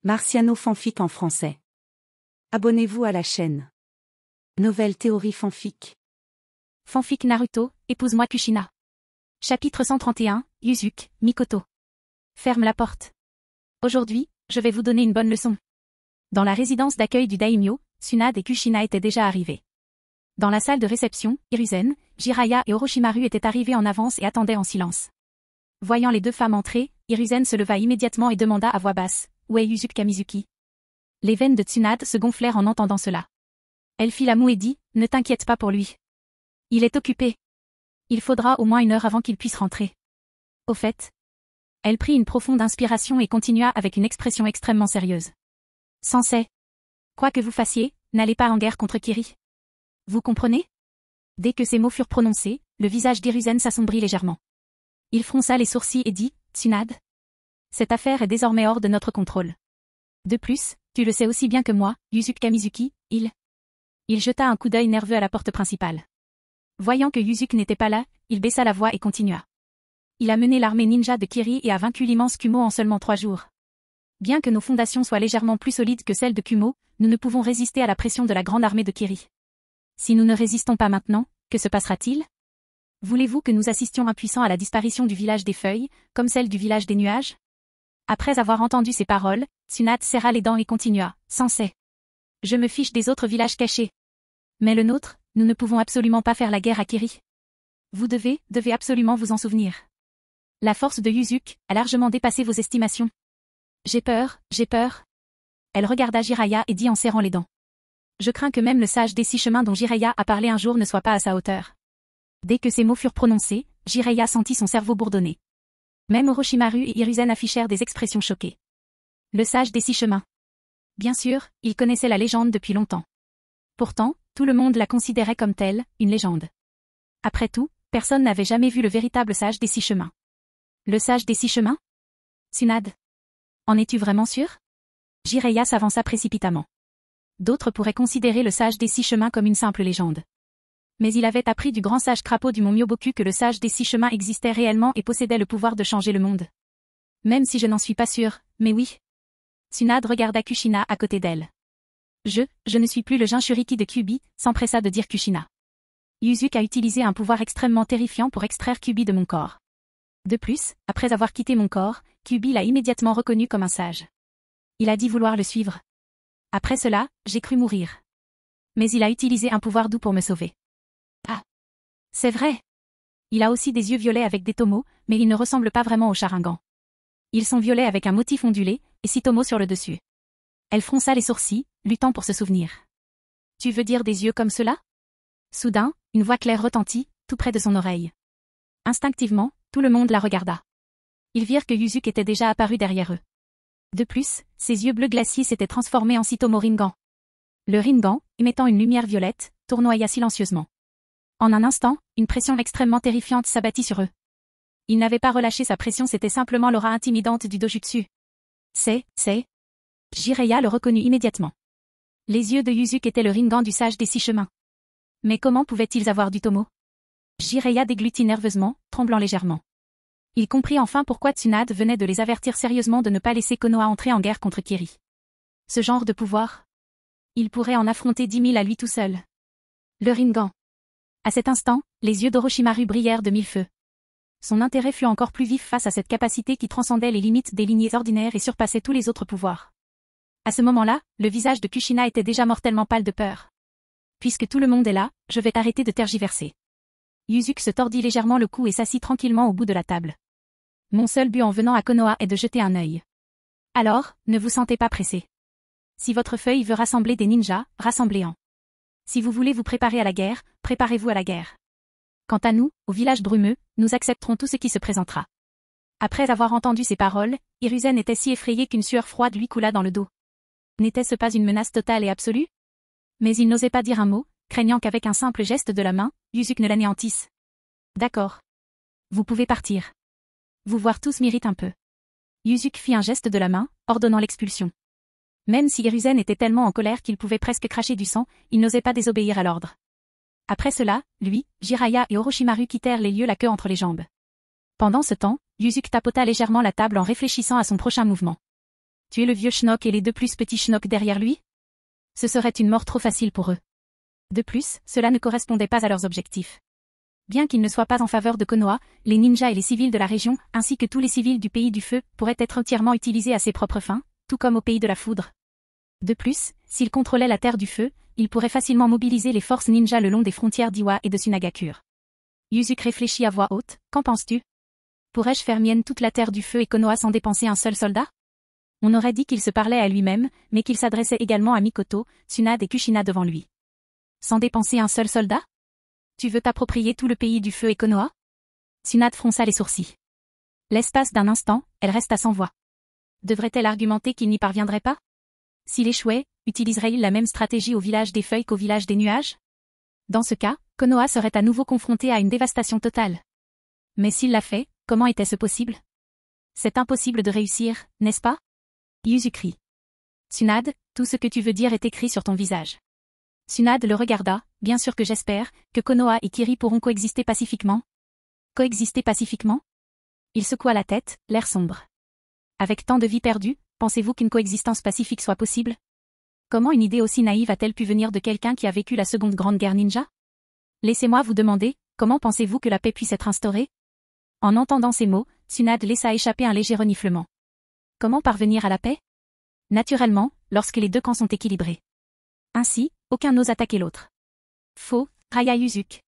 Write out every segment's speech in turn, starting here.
Marciano fanfic en français. Abonnez-vous à la chaîne. Nouvelle théorie fanfic. Fanfic Naruto, épouse-moi Kushina. Chapitre 131, Yuzuki, Mikoto. Ferme la porte. Aujourd'hui, je vais vous donner une bonne leçon. Dans la résidence d'accueil du daimyo, Tsunade et Kushina étaient déjà arrivés. Dans la salle de réception, Hiruzen, Jiraiya et Orochimaru étaient arrivés en avance et attendaient en silence. Voyant les deux femmes entrer, Hiruzen se leva immédiatement et demanda à voix basse, « Où est Yuzuki Kamizuki ?» Les veines de Tsunade se gonflèrent en entendant cela. Elle fit la moue et dit, « Ne t'inquiète pas pour lui. Il est occupé. Il faudra au moins 1 heure avant qu'il puisse rentrer. » Au fait. Elle prit une profonde inspiration et continua avec une expression extrêmement sérieuse. « Sensei. Quoi que vous fassiez, n'allez pas en guerre contre Kiri. Vous comprenez ?» Dès que ces mots furent prononcés, le visage d'Hiruzen s'assombrit légèrement. Il fronça les sourcils et dit, « Tsunade. Cette affaire est désormais hors de notre contrôle. De plus, tu le sais aussi bien que moi, Yuzuki Kamizuki, il jeta un coup d'œil nerveux à la porte principale. Voyant que Yuzuki n'était pas là, il baissa la voix et continua. Il a mené l'armée ninja de Kiri et a vaincu l'immense Kumo en seulement 3 jours. Bien que nos fondations soient légèrement plus solides que celles de Kumo, nous ne pouvons résister à la pression de la grande armée de Kiri. Si nous ne résistons pas maintenant, que se passera-t-il? Voulez-vous que nous assistions impuissants à la disparition du village des feuilles, comme celle du village des nuages? Après avoir entendu ces paroles, Tsunade serra les dents et continua, « Sensei. Je me fiche des autres villages cachés. Mais le nôtre, nous ne pouvons absolument pas faire la guerre à Kiri. Vous devez absolument vous en souvenir. La force de Yuzuki a largement dépassé vos estimations. J'ai peur. » Elle regarda Jiraiya et dit en serrant les dents. Je crains que même le sage des 6 chemins dont Jiraiya a parlé un jour ne soit pas à sa hauteur. Dès que ces mots furent prononcés, Jiraiya sentit son cerveau bourdonner. Même Orochimaru et Hiruzen affichèrent des expressions choquées. Le sage des 6 chemins. Bien sûr, il connaissait la légende depuis longtemps. Pourtant, tout le monde la considérait comme telle, une légende. Après tout, personne n'avait jamais vu le véritable sage des 6 chemins. Le sage des 6 chemins? Tsunade. En es-tu vraiment sûr? Jiraiya s'avança précipitamment. D'autres pourraient considérer le sage des 6 chemins comme une simple légende. Mais il avait appris du grand sage crapaud du mont Myoboku que le sage des 6 chemins existait réellement et possédait le pouvoir de changer le monde. Même si je n'en suis pas sûre, mais oui. Tsunade regarda Kushina à côté d'elle. Je ne suis plus le Jinchuriki de Kyuubi, s'empressa de dire Kushina. Yuzuki a utilisé un pouvoir extrêmement terrifiant pour extraire Kyuubi de mon corps. De plus, après avoir quitté mon corps, Kyuubi l'a immédiatement reconnu comme un sage. Il a dit vouloir le suivre. Après cela, j'ai cru mourir. Mais il a utilisé un pouvoir doux pour me sauver. Ah. C'est vrai. Il a aussi des yeux violets avec des tomos, mais il ne ressemble pas vraiment aux Sharingan. Ils sont violets avec un motif ondulé, et 6 tomos sur le dessus. Elle fronça les sourcils, luttant pour se souvenir. Tu veux dire des yeux comme cela? Soudain, une voix claire retentit, tout près de son oreille. Instinctivement, tout le monde la regarda. Ils virent que Yuzuki était déjà apparu derrière eux. De plus, ses yeux bleus glaciers s'étaient transformés en 6 tomos Rinnegan. Le Rinnegan, émettant une lumière violette, tournoya silencieusement. En un instant, une pression extrêmement terrifiante s'abattit sur eux. Il n'avait pas relâché sa pression, c'était simplement l'aura intimidante du dojutsu. C'est. Jiraiya le reconnut immédiatement. Les yeux de Yuzuki étaient le Rinnegan du sage des 6 chemins. Mais comment pouvaient-ils avoir du tomo? Jiraiya déglutit nerveusement, tremblant légèrement. Il comprit enfin pourquoi Tsunade venait de les avertir sérieusement de ne pas laisser Konoha entrer en guerre contre Kiri. Ce genre de pouvoir? Il pourrait en affronter 10 000 à lui tout seul. Le Rinnegan. À cet instant, les yeux d'Orochimaru brillèrent de 1000 feux. Son intérêt fut encore plus vif face à cette capacité qui transcendait les limites des lignées ordinaires et surpassait tous les autres pouvoirs. À ce moment-là, le visage de Kushina était déjà mortellement pâle de peur. Puisque tout le monde est là, je vais arrêter de tergiverser. Yuzuki se tordit légèrement le cou et s'assit tranquillement au bout de la table. Mon seul but en venant à Konoha est de jeter un œil. Alors, ne vous sentez pas pressé. Si votre feuille veut rassembler des ninjas, rassemblez-en. Si vous voulez vous préparer à la guerre, préparez-vous à la guerre. Quant à nous, au village brumeux, nous accepterons tout ce qui se présentera. Après avoir entendu ces paroles, Hiruzen était si effrayé qu'une sueur froide lui coula dans le dos. N'était-ce pas une menace totale et absolue? Mais il n'osait pas dire un mot, craignant qu'avec un simple geste de la main, Yuzuki ne l'anéantisse. D'accord. Vous pouvez partir. Vous voir tous m'irrite un peu. Yuzuki fit un geste de la main, ordonnant l'expulsion. Même si Hiruzen était tellement en colère qu'il pouvait presque cracher du sang, il n'osait pas désobéir à l'ordre. Après cela, lui, Jiraiya et Orochimaru quittèrent les lieux la queue entre les jambes. Pendant ce temps, Yuzuki tapota légèrement la table en réfléchissant à son prochain mouvement. Tuer le vieux schnock et les deux plus petits schnocks derrière lui? Ce serait une mort trop facile pour eux. De plus, cela ne correspondait pas à leurs objectifs. Bien qu'ils ne soient pas en faveur de Konoha, les ninjas et les civils de la région, ainsi que tous les civils du pays du feu, pourraient être entièrement utilisés à ses propres fins, tout comme au pays de la foudre. De plus, s'ils contrôlaient la terre du feu, ils pourraient facilement mobiliser les forces ninjas le long des frontières d'Iwa et de Sunagakure. Yuzuki réfléchit à voix haute, qu'en penses-tu? Pourrais-je faire mienne toute la terre du feu et Konoha sans dépenser un seul soldat? On aurait dit qu'il se parlait à lui-même, mais qu'il s'adressait également à Mikoto, Tsunade et Kushina devant lui. Sans dépenser un seul soldat? Tu veux t'approprier tout le pays du feu et Konoha? Tsunade fronça les sourcils. L'espace d'un instant, elle resta sans voix. Devrait-elle argumenter qu'il n'y parviendrait pas? S'il échouait, utiliserait-il la même stratégie au village des feuilles qu'au village des nuages? Dans ce cas, Konoha serait à nouveau confronté à une dévastation totale. Mais s'il l'a fait, comment était-ce possible? C'est impossible de réussir, n'est-ce pas? Yuzuki. Tsunade, tout ce que tu veux dire est écrit sur ton visage. Tsunade le regarda, bien sûr que j'espère, que Konoha et Kiri pourront coexister pacifiquement. Coexister pacifiquement? Il secoua la tête, l'air sombre. Avec tant de vies perdues, pensez-vous qu'une coexistence pacifique soit possible? Comment une idée aussi naïve a-t-elle pu venir de quelqu'un qui a vécu la seconde grande guerre ninja? Laissez-moi vous demander, comment pensez-vous que la paix puisse être instaurée? En entendant ces mots, Tsunade laissa échapper un léger reniflement. Comment parvenir à la paix? Naturellement, lorsque les deux camps sont équilibrés. Ainsi, aucun n'ose attaquer l'autre. Faux, Raya Yuzuki.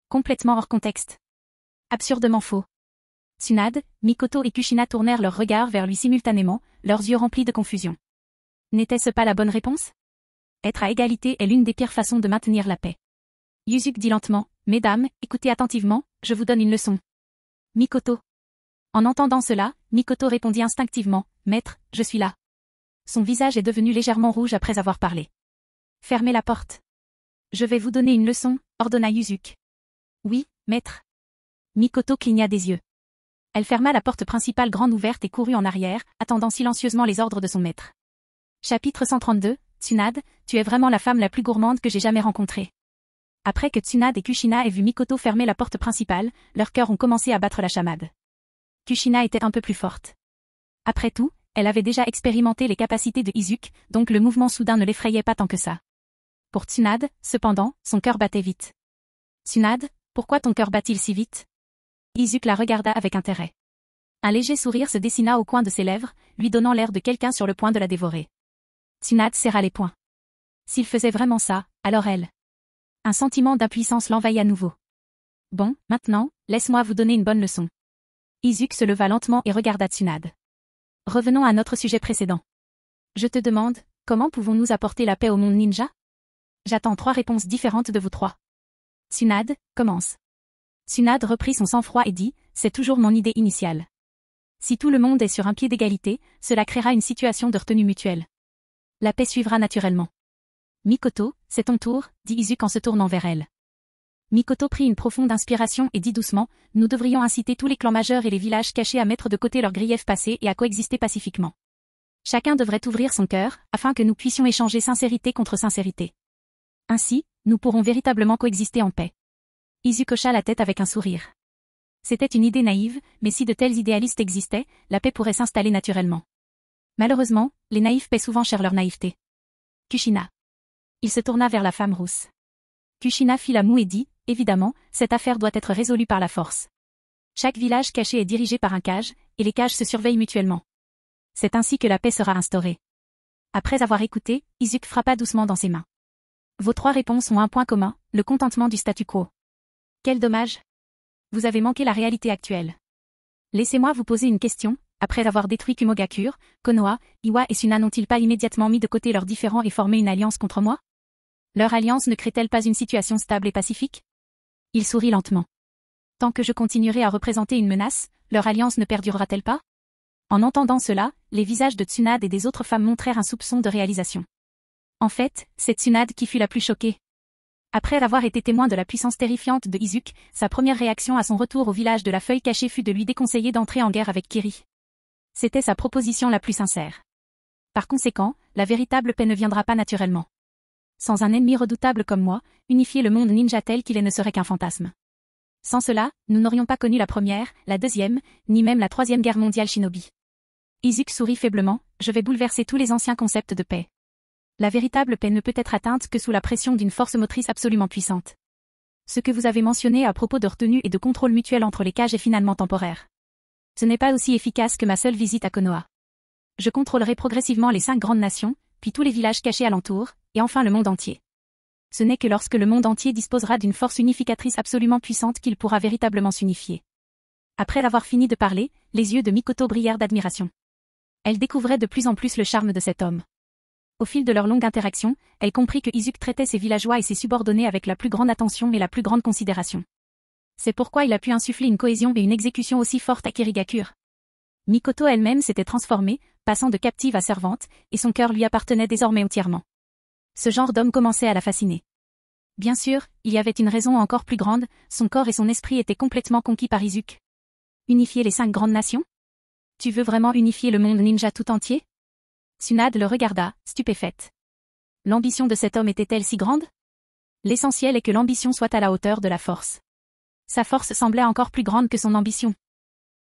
Complètement hors contexte. Absurdement faux. Tsunade, Mikoto et Kushina tournèrent leurs regards vers lui simultanément, leurs yeux remplis de confusion. N'était-ce pas la bonne réponse? Être à égalité est l'une des pires façons de maintenir la paix. Yuzuki dit lentement, « Mesdames, écoutez attentivement, je vous donne une leçon. » Mikoto. En entendant cela, Mikoto répondit instinctivement, « Maître, je suis là. » Son visage est devenu légèrement rouge après avoir parlé. « Fermez la porte. »« Je vais vous donner une leçon, » ordonna Yuzuki. « Oui, maître. » Mikoto cligna des yeux. Elle ferma la porte principale grande ouverte et courut en arrière, attendant silencieusement les ordres de son maître. Chapitre 132, Tsunade, tu es vraiment la femme la plus gourmande que j'ai jamais rencontrée. Après que Tsunade et Kushina aient vu Mikoto fermer la porte principale, leurs cœurs ont commencé à battre la chamade. Kushina était un peu plus forte. Après tout, elle avait déjà expérimenté les capacités de Izuku, donc le mouvement soudain ne l'effrayait pas tant que ça. Pour Tsunade, cependant, son cœur battait vite. Tsunade, pourquoi ton cœur bat-il si vite? Izuku la regarda avec intérêt. Un léger sourire se dessina au coin de ses lèvres, lui donnant l'air de quelqu'un sur le point de la dévorer. Tsunade serra les poings. S'il faisait vraiment ça, alors elle. Un sentiment d'impuissance l'envahit à nouveau. Bon, maintenant, laisse-moi vous donner une bonne leçon. Izuku se leva lentement et regarda Tsunade. Revenons à notre sujet précédent. Je te demande, comment pouvons-nous apporter la paix au monde ninja? J'attends 3 réponses différentes de vous 3. Tsunade, commence. Tsunade reprit son sang-froid et dit, c'est toujours mon idée initiale. Si tout le monde est sur un pied d'égalité, cela créera une situation de retenue mutuelle. La paix suivra naturellement. Mikoto, c'est ton tour, dit Izuku en se tournant vers elle. Mikoto prit une profonde inspiration et dit doucement, nous devrions inciter tous les clans majeurs et les villages cachés à mettre de côté leurs griefs passés et à coexister pacifiquement. Chacun devrait ouvrir son cœur, afin que nous puissions échanger sincérité contre sincérité. Ainsi, nous pourrons véritablement coexister en paix. Izuku hocha la tête avec un sourire. C'était une idée naïve, mais si de tels idéalistes existaient, la paix pourrait s'installer naturellement. Malheureusement, les naïfs paient souvent cher leur naïveté. Kushina. Il se tourna vers la femme rousse. Kushina fit la moue et dit, évidemment, cette affaire doit être résolue par la force. Chaque village caché est dirigé par un kage, et les kages se surveillent mutuellement. C'est ainsi que la paix sera instaurée. Après avoir écouté, Izuku frappa doucement dans ses mains. Vos 3 réponses ont un point commun, le contentement du statu quo. Quel dommage. Vous avez manqué la réalité actuelle. Laissez-moi vous poser une question, après avoir détruit Kumogakure, Konoha, Iwa et Suna n'ont-ils pas immédiatement mis de côté leurs différends et formé une alliance contre moi? Leur alliance ne crée-t-elle pas une situation stable et pacifique? Il sourit lentement. Tant que je continuerai à représenter une menace, leur alliance ne perdurera-t-elle pas? En entendant cela, les visages de Tsunade et des autres femmes montrèrent un soupçon de réalisation. En fait, c'est Tsunade qui fut la plus choquée. Après avoir été témoin de la puissance terrifiante de Izuku, sa première réaction à son retour au village de la feuille cachée fut de lui déconseiller d'entrer en guerre avec Kiri. C'était sa proposition la plus sincère. Par conséquent, la véritable paix ne viendra pas naturellement. Sans un ennemi redoutable comme moi, unifier le monde ninja tel qu'il est ne serait qu'un fantasme. Sans cela, nous n'aurions pas connu la première, la deuxième, ni même la 3e guerre mondiale shinobi. Izuku sourit faiblement, je vais bouleverser tous les anciens concepts de paix. La véritable paix ne peut être atteinte que sous la pression d'une force motrice absolument puissante. Ce que vous avez mentionné à propos de retenue et de contrôle mutuel entre les cages est finalement temporaire. Ce n'est pas aussi efficace que ma seule visite à Konoha. Je contrôlerai progressivement les 5 grandes nations, puis tous les villages cachés alentour, et enfin le monde entier. Ce n'est que lorsque le monde entier disposera d'une force unificatrice absolument puissante qu'il pourra véritablement s'unifier. Après avoir fini de parler, les yeux de Mikoto brillèrent d'admiration. Elle découvrait de plus en plus le charme de cet homme. Au fil de leur longue interaction, elle comprit que Izuku traitait ses villageois et ses subordonnés avec la plus grande attention et la plus grande considération. C'est pourquoi il a pu insuffler une cohésion et une exécution aussi forte à Kirigakure. Mikoto elle-même s'était transformée, passant de captive à servante, et son cœur lui appartenait désormais entièrement. Ce genre d'homme commençait à la fasciner. Bien sûr, il y avait une raison encore plus grande, son corps et son esprit étaient complètement conquis par Izuku. Unifier les 5 grandes nations? Tu veux vraiment unifier le monde ninja tout entier? Tsunade le regarda, stupéfaite. L'ambition de cet homme était-elle si grande? L'essentiel est que l'ambition soit à la hauteur de la force. Sa force semblait encore plus grande que son ambition.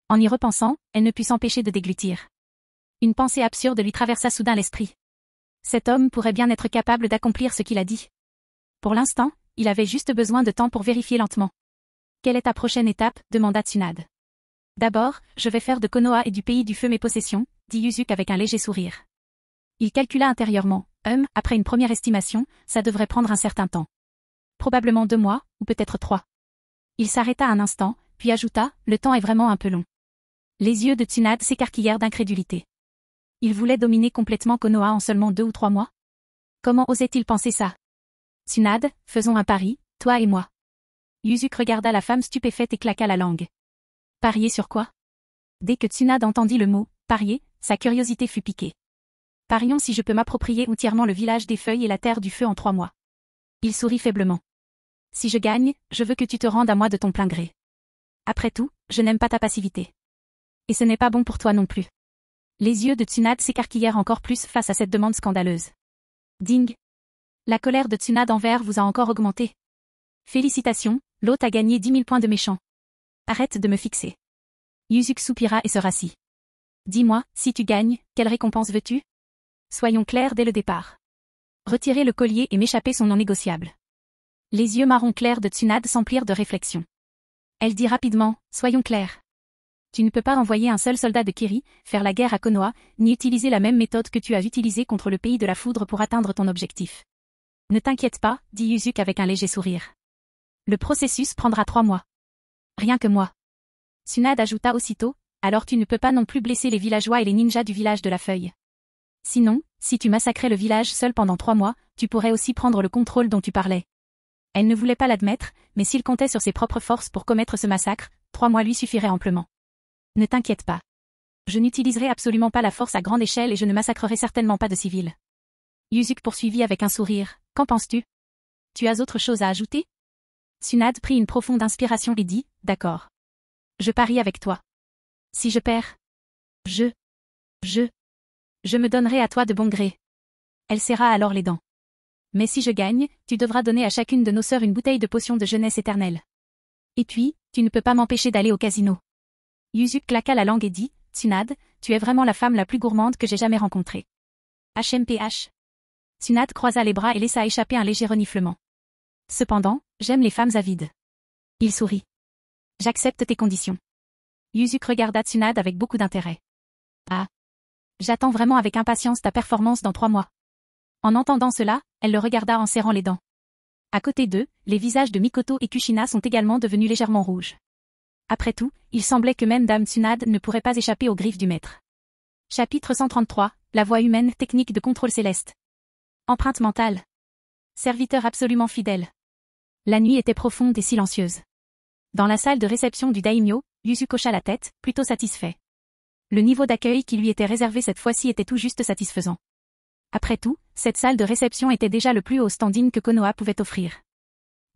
En y repensant, elle ne put s'empêcher de déglutir. Une pensée absurde lui traversa soudain l'esprit. Cet homme pourrait bien être capable d'accomplir ce qu'il a dit. Pour l'instant, il avait juste besoin de temps pour vérifier lentement. Quelle est ta prochaine étape? Demanda Tsunade. D'abord, je vais faire de Konoha et du pays du feu mes possessions, dit Izuku avec un léger sourire. Il calcula intérieurement, après une première estimation, ça devrait prendre un certain temps. Probablement 2 mois, ou peut-être 3. Il s'arrêta un instant, puis ajouta, le temps est vraiment un peu long. Les yeux de Tsunade s'écarquillèrent d'incrédulité. Il voulait dominer complètement Konoha en seulement 2 ou 3 mois? Comment osait-il penser ça? Tsunade, faisons un pari, toi et moi. Izuku regarda la femme stupéfaite et claqua la langue. Parier sur quoi? Dès que Tsunade entendit le mot « parier », sa curiosité fut piquée. Parions si je peux m'approprier entièrement le village des feuilles et la terre du feu en 3 mois. Il sourit faiblement. Si je gagne, je veux que tu te rendes à moi de ton plein gré. Après tout, je n'aime pas ta passivité. Et ce n'est pas bon pour toi non plus. Les yeux de Tsunade s'écarquillèrent encore plus face à cette demande scandaleuse. Ding! La colère de Tsunade envers vous a encore augmenté. Félicitations, l'hôte a gagné 10 000 points de méchant. Arrête de me fixer. Izuku soupira et se rassit. Dis-moi, si tu gagnes, quelle récompense veux-tu? Soyons clairs dès le départ. Retirer le collier et m'échapper sont non négociables. Les yeux marron clairs de Tsunade s'emplirent de réflexion. Elle dit rapidement, soyons clairs. Tu ne peux pas envoyer un seul soldat de Kiri, faire la guerre à Konoha, ni utiliser la même méthode que tu as utilisée contre le pays de la foudre pour atteindre ton objectif. Ne t'inquiète pas, dit Izuku avec un léger sourire. Le processus prendra 3 mois. Rien que moi. Tsunade ajouta aussitôt, alors tu ne peux pas non plus blesser les villageois et les ninjas du village de la feuille. Sinon, si tu massacrais le village seul pendant 3 mois, tu pourrais aussi prendre le contrôle dont tu parlais. Elle ne voulait pas l'admettre, mais s'il comptait sur ses propres forces pour commettre ce massacre, 3 mois lui suffiraient amplement. Ne t'inquiète pas. Je n'utiliserai absolument pas la force à grande échelle et je ne massacrerai certainement pas de civils. Izuku poursuivit avec un sourire, qu'en penses-tu? Tu as autre chose à ajouter? Tsunade prit une profonde inspiration et dit, d'accord. Je parie avec toi. Si je perds, je me donnerai à toi de bon gré. Elle serra alors les dents. Mais si je gagne, tu devras donner à chacune de nos sœurs une bouteille de potion de jeunesse éternelle. Et puis, tu ne peux pas m'empêcher d'aller au casino. Izuku claqua la langue et dit, Tsunade, tu es vraiment la femme la plus gourmande que j'ai jamais rencontrée. HMPH. Tsunade croisa les bras et laissa échapper un léger reniflement. Cependant, j'aime les femmes avides. Il sourit. J'accepte tes conditions. Izuku regarda Tsunade avec beaucoup d'intérêt. Ah. J'attends vraiment avec impatience ta performance dans 3 mois. En entendant cela, elle le regarda en serrant les dents. À côté d'eux, les visages de Mikoto et Kushina sont également devenus légèrement rouges. Après tout, il semblait que même Dame Tsunade ne pourrait pas échapper aux griffes du maître. Chapitre 133, la voix humaine, technique de contrôle céleste. Empreinte mentale. Serviteur absolument fidèle. La nuit était profonde et silencieuse. Dans la salle de réception du daimyo, Izuku hocha la tête, plutôt satisfait. Le niveau d'accueil qui lui était réservé cette fois-ci était tout juste satisfaisant. Après tout, cette salle de réception était déjà le plus haut standing que Konoha pouvait offrir.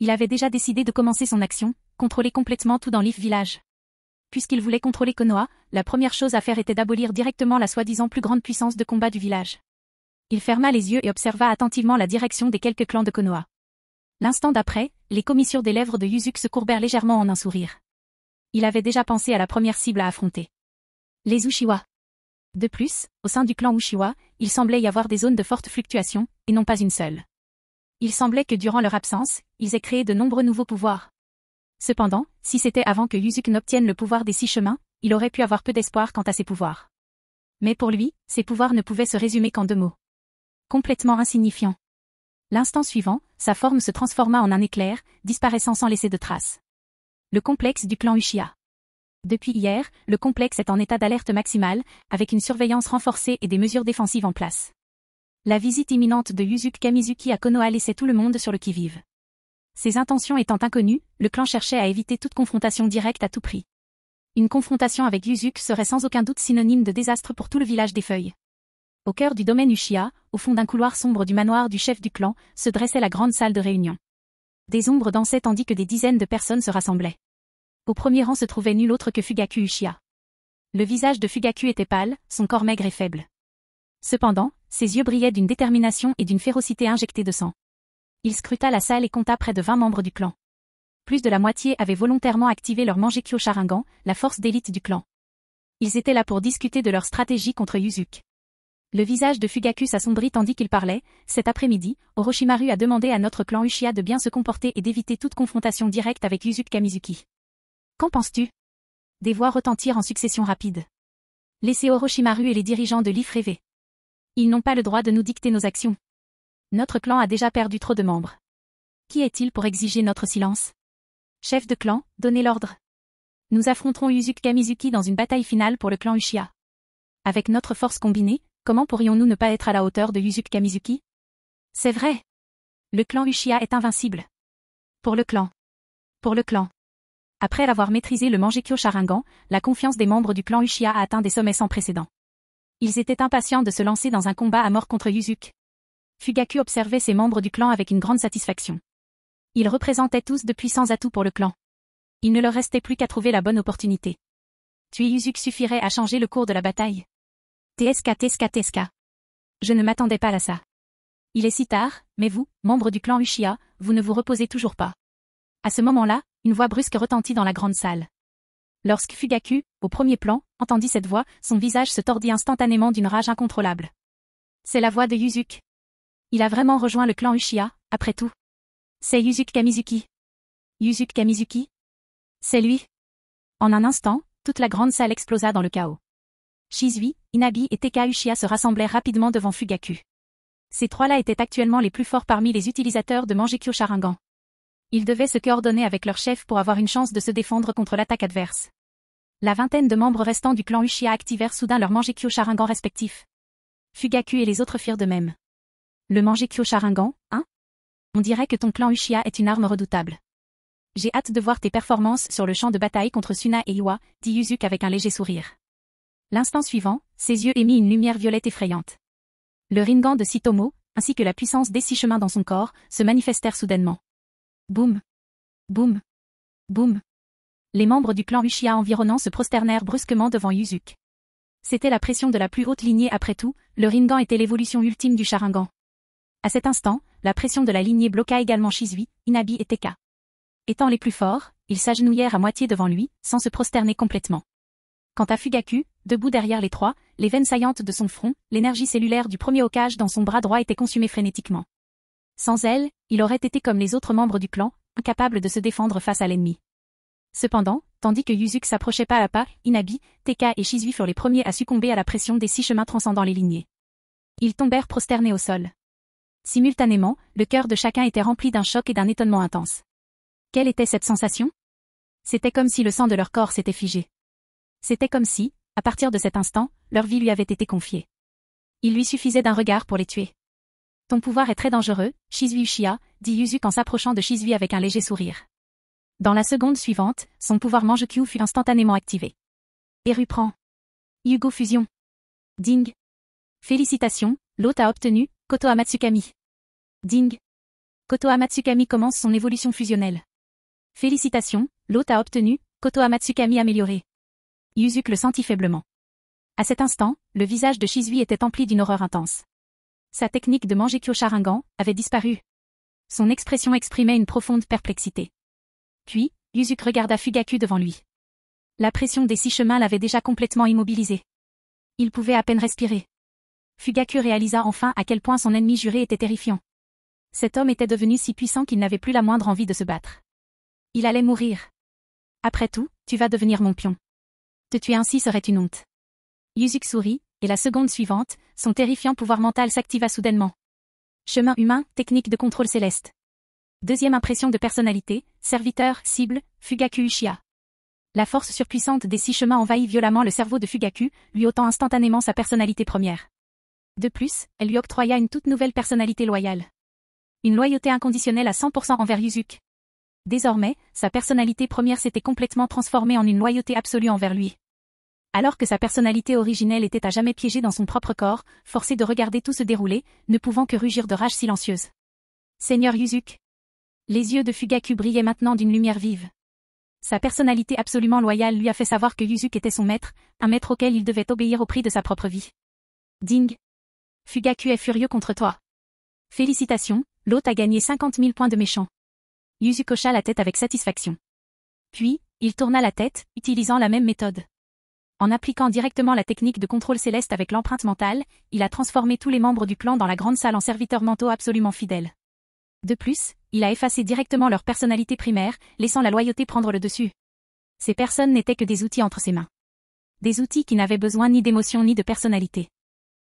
Il avait déjà décidé de commencer son action, contrôler complètement tout dans Leaf Village. Puisqu'il voulait contrôler Konoha, la première chose à faire était d'abolir directement la soi-disant plus grande puissance de combat du village. Il ferma les yeux et observa attentivement la direction des quelques clans de Konoha. L'instant d'après, les commissures des lèvres de Izuku se courbèrent légèrement en un sourire. Il avait déjà pensé à la première cible à affronter. Les Uchiwa. De plus, au sein du clan Uchiwa, il semblait y avoir des zones de forte fluctuation, et non pas une seule. Il semblait que durant leur absence, ils aient créé de nombreux nouveaux pouvoirs. Cependant, si c'était avant que Yuzuki n'obtienne le pouvoir des 6 chemins, il aurait pu avoir peu d'espoir quant à ses pouvoirs. Mais pour lui, ses pouvoirs ne pouvaient se résumer qu'en 2 mots. Complètement insignifiant. L'instant suivant, sa forme se transforma en un éclair, disparaissant sans laisser de traces. Le complexe du clan Uchiha. Depuis hier, le complexe est en état d'alerte maximale, avec une surveillance renforcée et des mesures défensives en place. La visite imminente de Yuzuki Kamizuki à Konoha laissait tout le monde sur le qui-vive. Ses intentions étant inconnues, le clan cherchait à éviter toute confrontation directe à tout prix. Une confrontation avec Yuzuki serait sans aucun doute synonyme de désastre pour tout le village des Feuilles. Au cœur du domaine Uchiha, au fond d'un couloir sombre du manoir du chef du clan, se dressait la grande salle de réunion. Des ombres dansaient tandis que des dizaines de personnes se rassemblaient. Au premier rang se trouvait nul autre que Fugaku Uchiha. Le visage de Fugaku était pâle, son corps maigre et faible. Cependant, ses yeux brillaient d'une détermination et d'une férocité injectée de sang. Il scruta la salle et compta près de 20 membres du clan. Plus de la moitié avaient volontairement activé leur Mangekyo Sharingan, la force d'élite du clan. Ils étaient là pour discuter de leur stratégie contre Yuzuki. Le visage de Fugaku s'assombrit tandis qu'il parlait. Cet après-midi, Orochimaru a demandé à notre clan Uchiha de bien se comporter et d'éviter toute confrontation directe avec Yuzuki Kamizuki. Qu'en penses-tu? Des voix retentirent en succession rapide. Laissez Orochimaru et les dirigeants de l'IF rêver. Ils n'ont pas le droit de nous dicter nos actions. Notre clan a déjà perdu trop de membres. Qui est-il pour exiger notre silence? Chef de clan, donnez l'ordre. Nous affronterons Yuzuki Kamizuki dans une bataille finale pour le clan Uchiha. Avec notre force combinée, comment pourrions-nous ne pas être à la hauteur de Yuzuki Kamizuki? C'est vrai. Le clan Uchiha est invincible. Pour le clan. Pour le clan. Après avoir maîtrisé le Mangekyo Sharingan, la confiance des membres du clan Uchiha a atteint des sommets sans précédent. Ils étaient impatients de se lancer dans un combat à mort contre Yuzuki. Fugaku observait ses membres du clan avec une grande satisfaction. Ils représentaient tous de puissants atouts pour le clan. Il ne leur restait plus qu'à trouver la bonne opportunité. Tuer Yuzuki suffirait à changer le cours de la bataille. TSK. Je ne m'attendais pas à ça. Il est si tard, mais vous, membres du clan Uchiha, vous ne vous reposez toujours pas. À ce moment-là, une voix brusque retentit dans la grande salle. Lorsque Fugaku, au premier plan, entendit cette voix, son visage se tordit instantanément d'une rage incontrôlable. C'est la voix de Yuzuki. Il a vraiment rejoint le clan Uchiha, après tout. C'est Yuzuki Kamizuki. Yuzuki Kamizuki? C'est lui. En un instant, toute la grande salle explosa dans le chaos. Shizui, Inabi et Teka Uchiha se rassemblèrent rapidement devant Fugaku. Ces trois-là étaient actuellement les plus forts parmi les utilisateurs de Mangekyo Sharingan. Ils devaient se coordonner avec leur chef pour avoir une chance de se défendre contre l'attaque adverse. La vingtaine de membres restants du clan Uchiha activèrent soudain leur Mangekyo Sharingan respectifs. Fugaku et les autres firent de même. Le Mangekyo Sharingan, hein? On dirait que ton clan Uchiha est une arme redoutable. J'ai hâte de voir tes performances sur le champ de bataille contre Suna et Iwa, dit Yuzuki avec un léger sourire. L'instant suivant, ses yeux émit une lumière violette effrayante. Le Rinnegan de Sitomo, ainsi que la puissance des 6 chemins dans son corps, se manifestèrent soudainement. Boum! Boum! Boum! Les membres du clan Uchiha environnant se prosternèrent brusquement devant Yuzuki. C'était la pression de la plus haute lignée après tout, le Rinnegan était l'évolution ultime du Sharingan. À cet instant, la pression de la lignée bloqua également Shizui, Inabi et Teka. Étant les plus forts, ils s'agenouillèrent à moitié devant lui, sans se prosterner complètement. Quant à Fugaku, debout derrière les trois, les veines saillantes de son front, l'énergie cellulaire du premier Hokage dans son bras droit était consumée frénétiquement. Sans elle, il aurait été comme les autres membres du clan, incapable de se défendre face à l'ennemi. Cependant, tandis que Yuzuki s'approchait pas à pas, Inabi, Teka et Shizui furent les premiers à succomber à la pression des 6 chemins transcendant les lignées. Ils tombèrent prosternés au sol. Simultanément, le cœur de chacun était rempli d'un choc et d'un étonnement intense. Quelle était cette sensation? C'était comme si le sang de leur corps s'était figé. C'était comme si, à partir de cet instant, leur vie lui avait été confiée. Il lui suffisait d'un regard pour les tuer. Ton pouvoir est très dangereux, Shizui Uchiha, dit Yuzuki en s'approchant de Shizui avec un léger sourire. Dans la seconde suivante, son pouvoir Mangekyo fut instantanément activé. Éruption. Yugo Fusion. Ding. Félicitations, l'hôte a obtenu, Kotoha Matsukami. Ding. Kotoha Matsukami commence son évolution fusionnelle. Félicitations, l'hôte a obtenu, Kotoha Matsukami amélioré. Yuzuki le sentit faiblement. À cet instant, le visage de Shizui était empli d'une horreur intense. Sa technique de Mangekyo Sharingan avait disparu. Son expression exprimait une profonde perplexité. Puis, Yuzuki regarda Fugaku devant lui. La pression des 6 chemins l'avait déjà complètement immobilisé. Il pouvait à peine respirer. Fugaku réalisa enfin à quel point son ennemi juré était terrifiant. Cet homme était devenu si puissant qu'il n'avait plus la moindre envie de se battre. Il allait mourir. Après tout, tu vas devenir mon pion. Te tuer ainsi serait une honte. Yuzuki sourit, et la seconde suivante, son terrifiant pouvoir mental s'activa soudainement. Chemin humain, technique de contrôle céleste. Deuxième impression de personnalité, serviteur, cible, Fugaku Uchiha. La force surpuissante des 6 chemins envahit violemment le cerveau de Fugaku, lui ôtant instantanément sa personnalité première. De plus, elle lui octroya une toute nouvelle personnalité loyale. Une loyauté inconditionnelle à 100% envers Yuzuki. Désormais, sa personnalité première s'était complètement transformée en une loyauté absolue envers lui. Alors que sa personnalité originelle était à jamais piégée dans son propre corps, forcée de regarder tout se dérouler, ne pouvant que rugir de rage silencieuse. Seigneur Yuzuki. Les yeux de Fugaku brillaient maintenant d'une lumière vive. Sa personnalité absolument loyale lui a fait savoir que Yuzuki était son maître, un maître auquel il devait obéir au prix de sa propre vie. Ding. Fugaku est furieux contre toi. Félicitations, l'hôte a gagné 50 000 points de méchant. Yuzuki hocha la tête avec satisfaction. Puis, il tourna la tête, utilisant la même méthode. En appliquant directement la technique de contrôle céleste avec l'empreinte mentale, il a transformé tous les membres du clan dans la grande salle en serviteurs mentaux absolument fidèles. De plus, il a effacé directement leur personnalité primaire, laissant la loyauté prendre le dessus. Ces personnes n'étaient que des outils entre ses mains. Des outils qui n'avaient besoin ni d'émotion ni de personnalité.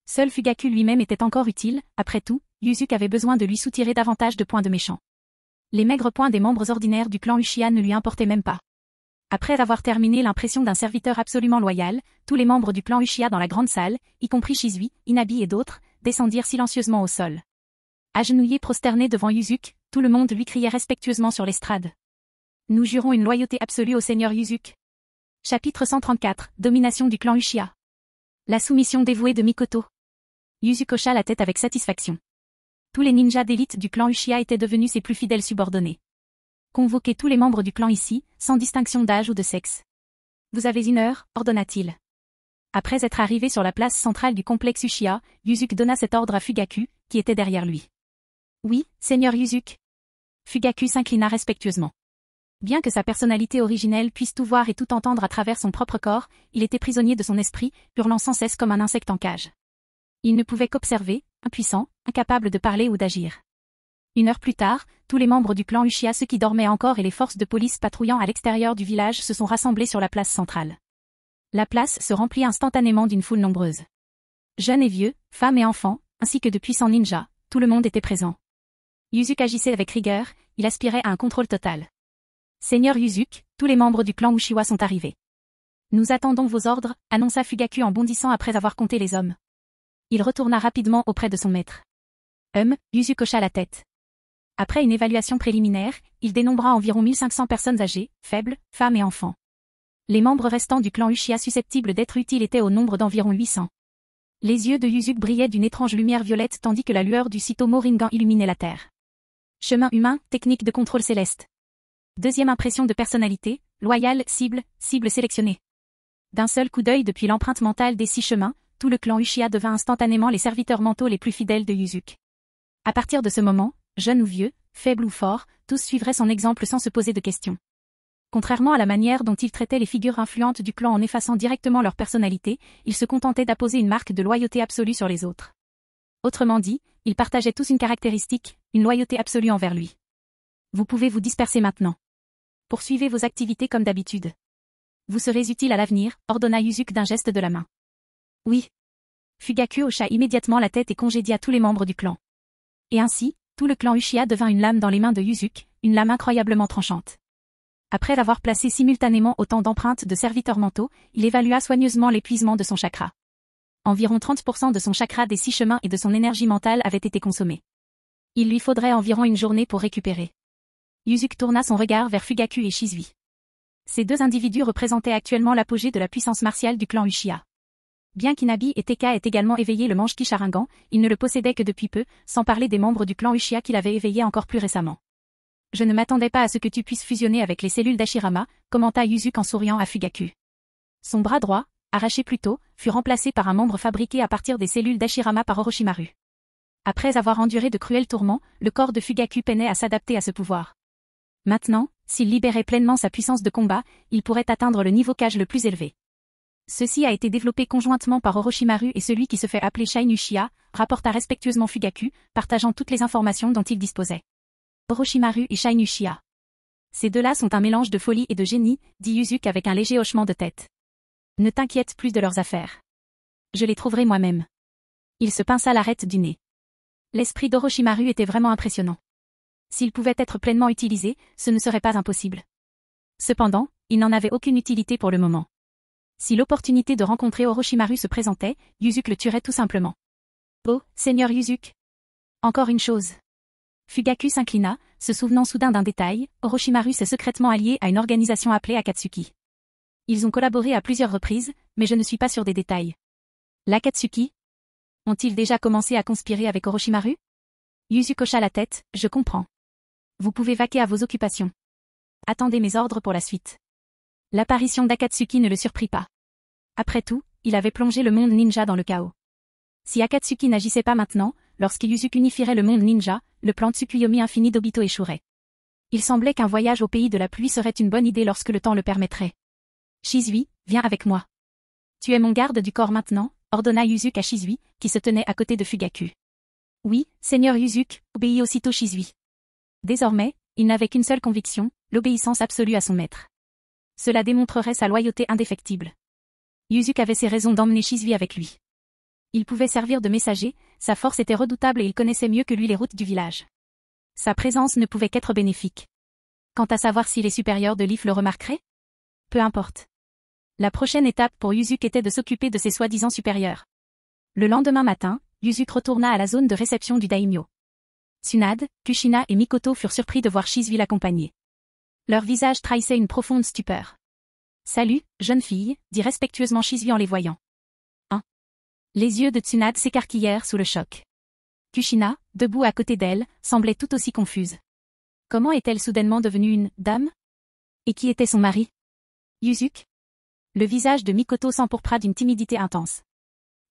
Seul Fugaku lui-même était encore utile, après tout, Yuzuki avait besoin de lui soutirer davantage de points de méchant. Les maigres points des membres ordinaires du clan Uchiha ne lui importaient même pas. Après avoir terminé l'impression d'un serviteur absolument loyal, tous les membres du clan Uchiha dans la grande salle, y compris Shizui, Inabi et d'autres, descendirent silencieusement au sol. Agenouillés prosternés devant Yuzuki, tout le monde lui criait respectueusement sur l'estrade. Nous jurons une loyauté absolue au seigneur Yuzuki. Chapitre 134, Domination du clan Uchiha. La soumission dévouée de Mikoto. Yuzuki hocha la tête avec satisfaction. Tous les ninjas d'élite du clan Uchiha étaient devenus ses plus fidèles subordonnés. Convoquez tous les membres du clan ici, sans distinction d'âge ou de sexe. Vous avez 1 heure, ordonna-t-il. Après être arrivé sur la place centrale du complexe Uchiha, Yuzuki donna cet ordre à Fugaku, qui était derrière lui. Oui, seigneur Yuzuki. Fugaku s'inclina respectueusement. Bien que sa personnalité originelle puisse tout voir et tout entendre à travers son propre corps, il était prisonnier de son esprit, hurlant sans cesse comme un insecte en cage. Il ne pouvait qu'observer, impuissant, incapable de parler ou d'agir. 1 heure plus tard, tous les membres du clan Uchiha, ceux qui dormaient encore et les forces de police patrouillant à l'extérieur du village se sont rassemblés sur la place centrale. La place se remplit instantanément d'une foule nombreuse. Jeunes et vieux, femmes et enfants, ainsi que de puissants ninjas, tout le monde était présent. Yuzuki agissait avec rigueur, il aspirait à un contrôle total. Seigneur Yuzuki, tous les membres du clan Uchiha sont arrivés. Nous attendons vos ordres, annonça Fugaku en bondissant après avoir compté les hommes. Il retourna rapidement auprès de son maître. Yuzuki hocha la tête. Après une évaluation préliminaire, il dénombra environ 1500 personnes âgées, faibles, femmes et enfants. Les membres restants du clan Uchiha susceptibles d'être utiles étaient au nombre d'environ 800. Les yeux de Yuzuki brillaient d'une étrange lumière violette tandis que la lueur du Sitomo Rinnegan illuminait la terre. Chemin humain, technique de contrôle céleste. Deuxième impression de personnalité, loyale, cible sélectionnée. D'un seul coup d'œil depuis l'empreinte mentale des 6 chemins, tout le clan Uchiha devint instantanément les serviteurs mentaux les plus fidèles de Yuzuki. À partir de ce moment, jeunes ou vieux, faibles ou forts, tous suivraient son exemple sans se poser de questions. Contrairement à la manière dont il traitait les figures influentes du clan en effaçant directement leur personnalité, il se contentait d'apposer une marque de loyauté absolue sur les autres. Autrement dit, ils partageaient tous une caractéristique, une loyauté absolue envers lui. Vous pouvez vous disperser maintenant. Poursuivez vos activités comme d'habitude. Vous serez utile à l'avenir, ordonna Yuzuki d'un geste de la main. Oui. Fugaku hocha immédiatement la tête et congédia tous les membres du clan. Et ainsi, tout le clan Uchiha devint une lame dans les mains de Yuzuki, une lame incroyablement tranchante. Après avoir placé simultanément autant d'empreintes de serviteurs mentaux, il évalua soigneusement l'épuisement de son chakra. Environ 30% de son chakra des 6 chemins et de son énergie mentale avaient été consommés. Il lui faudrait environ 1 journée pour récupérer. Yuzuki tourna son regard vers Fugaku et Shizui. Ces 2 individus représentaient actuellement l'apogée de la puissance martiale du clan Uchiha. Bien qu'Inabi et Teka aient également éveillé le Manjki Sharingan, ils ne le possédaient que depuis peu, sans parler des membres du clan Uchiha qui l'avaient éveillé encore plus récemment. Je ne m'attendais pas à ce que tu puisses fusionner avec les cellules d'Hashirama, commenta Yuzuki en souriant à Fugaku. Son bras droit, arraché plus tôt, fut remplacé par un membre fabriqué à partir des cellules d'Hashirama par Orochimaru. Après avoir enduré de cruels tourments, le corps de Fugaku peinait à s'adapter à ce pouvoir. Maintenant, s'il libérait pleinement sa puissance de combat, il pourrait atteindre le niveau Kage le plus élevé. Ceci a été développé conjointement par Orochimaru et celui qui se fait appeler Shine Uchiha, rapporta respectueusement Fugaku, partageant toutes les informations dont il disposait. Orochimaru et Shine Uchiha. Ces deux-là sont un mélange de folie et de génie, dit Yuzuki avec un léger hochement de tête. Ne t'inquiète plus de leurs affaires. Je les trouverai moi-même. Il se pinça l'arête du nez. L'esprit d'Orochimaru était vraiment impressionnant. S'il pouvait être pleinement utilisé, ce ne serait pas impossible. Cependant, il n'en avait aucune utilité pour le moment. Si l'opportunité de rencontrer Orochimaru se présentait, Yuzuki le tuerait tout simplement. Oh, Seigneur Yuzuki. Encore une chose. Fugaku s'inclina, se souvenant soudain d'un détail, Orochimaru s'est secrètement allié à une organisation appelée Akatsuki. Ils ont collaboré à plusieurs reprises, mais je ne suis pas sûr des détails. L'Akatsuki? Ont-ils déjà commencé à conspirer avec Orochimaru? Yuzuki hocha la tête, je comprends. Vous pouvez vaquer à vos occupations. Attendez mes ordres pour la suite. L'apparition d'Akatsuki ne le surprit pas. Après tout, il avait plongé le monde ninja dans le chaos. Si Akatsuki n'agissait pas maintenant, lorsque Yuzuki unifierait le monde ninja, le plan Tsukuyomi infini d'Obito échouerait. Il semblait qu'un voyage au pays de la pluie serait une bonne idée lorsque le temps le permettrait. Shizui, viens avec moi. Tu es mon garde du corps maintenant, ordonna Yuzuki à Shizui, qui se tenait à côté de Fugaku. Oui, Seigneur Yuzuki, obéit aussitôt Shizui. Désormais, il n'avait qu'une seule conviction, l'obéissance absolue à son maître. Cela démontrerait sa loyauté indéfectible. Yuzuki avait ses raisons d'emmener Shizui avec lui. Il pouvait servir de messager, sa force était redoutable et il connaissait mieux que lui les routes du village. Sa présence ne pouvait qu'être bénéfique. Quant à savoir si les supérieurs de l'IF le remarqueraient? Peu importe. La prochaine étape pour Yuzuki était de s'occuper de ses soi-disant supérieurs. Le lendemain matin, Yuzuki retourna à la zone de réception du daimyo. Tsunade, Kushina et Mikoto furent surpris de voir Shizui l'accompagner. Leur visage trahissait une profonde stupeur. « Salut, jeune fille », dit respectueusement Shizui en les voyant. Les yeux de Tsunade s'écarquillèrent sous le choc. Kushina, debout à côté d'elle, semblait tout aussi confuse. Comment est-elle soudainement devenue une « dame » ? Et qui était son mari ? Yuzuki ? Le visage de Mikoto s'empourpra d'une timidité intense.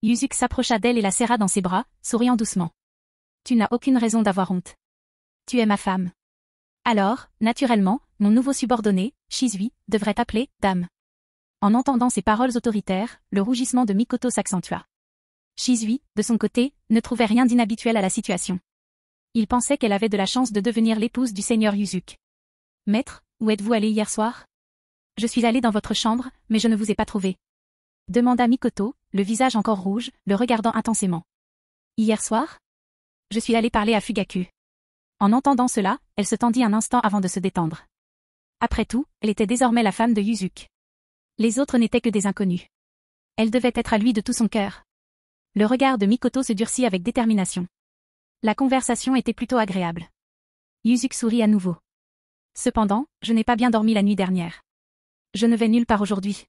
Yuzuki s'approcha d'elle et la serra dans ses bras, souriant doucement. « Tu n'as aucune raison d'avoir honte. Tu es ma femme. Alors, naturellement, mon nouveau subordonné, Shizui, devrait t'appeler « dame ». En entendant ces paroles autoritaires, le rougissement de Mikoto s'accentua. Shizui, de son côté, ne trouvait rien d'inhabituel à la situation. Il pensait qu'elle avait de la chance de devenir l'épouse du seigneur Yuzuki. « Maître, où êtes-vous allé hier soir ? » « Je suis allé dans votre chambre, mais je ne vous ai pas trouvé. » demanda Mikoto, le visage encore rouge, le regardant intensément. « Hier soir ? » « Je suis allé parler à Fugaku. » En entendant cela, elle se tendit un instant avant de se détendre. Après tout, elle était désormais la femme de Yuzuki. Les autres n'étaient que des inconnus. Elle devait être à lui de tout son cœur. Le regard de Mikoto se durcit avec détermination. La conversation était plutôt agréable. Yuzuki sourit à nouveau. Cependant, je n'ai pas bien dormi la nuit dernière. Je ne vais nulle part aujourd'hui.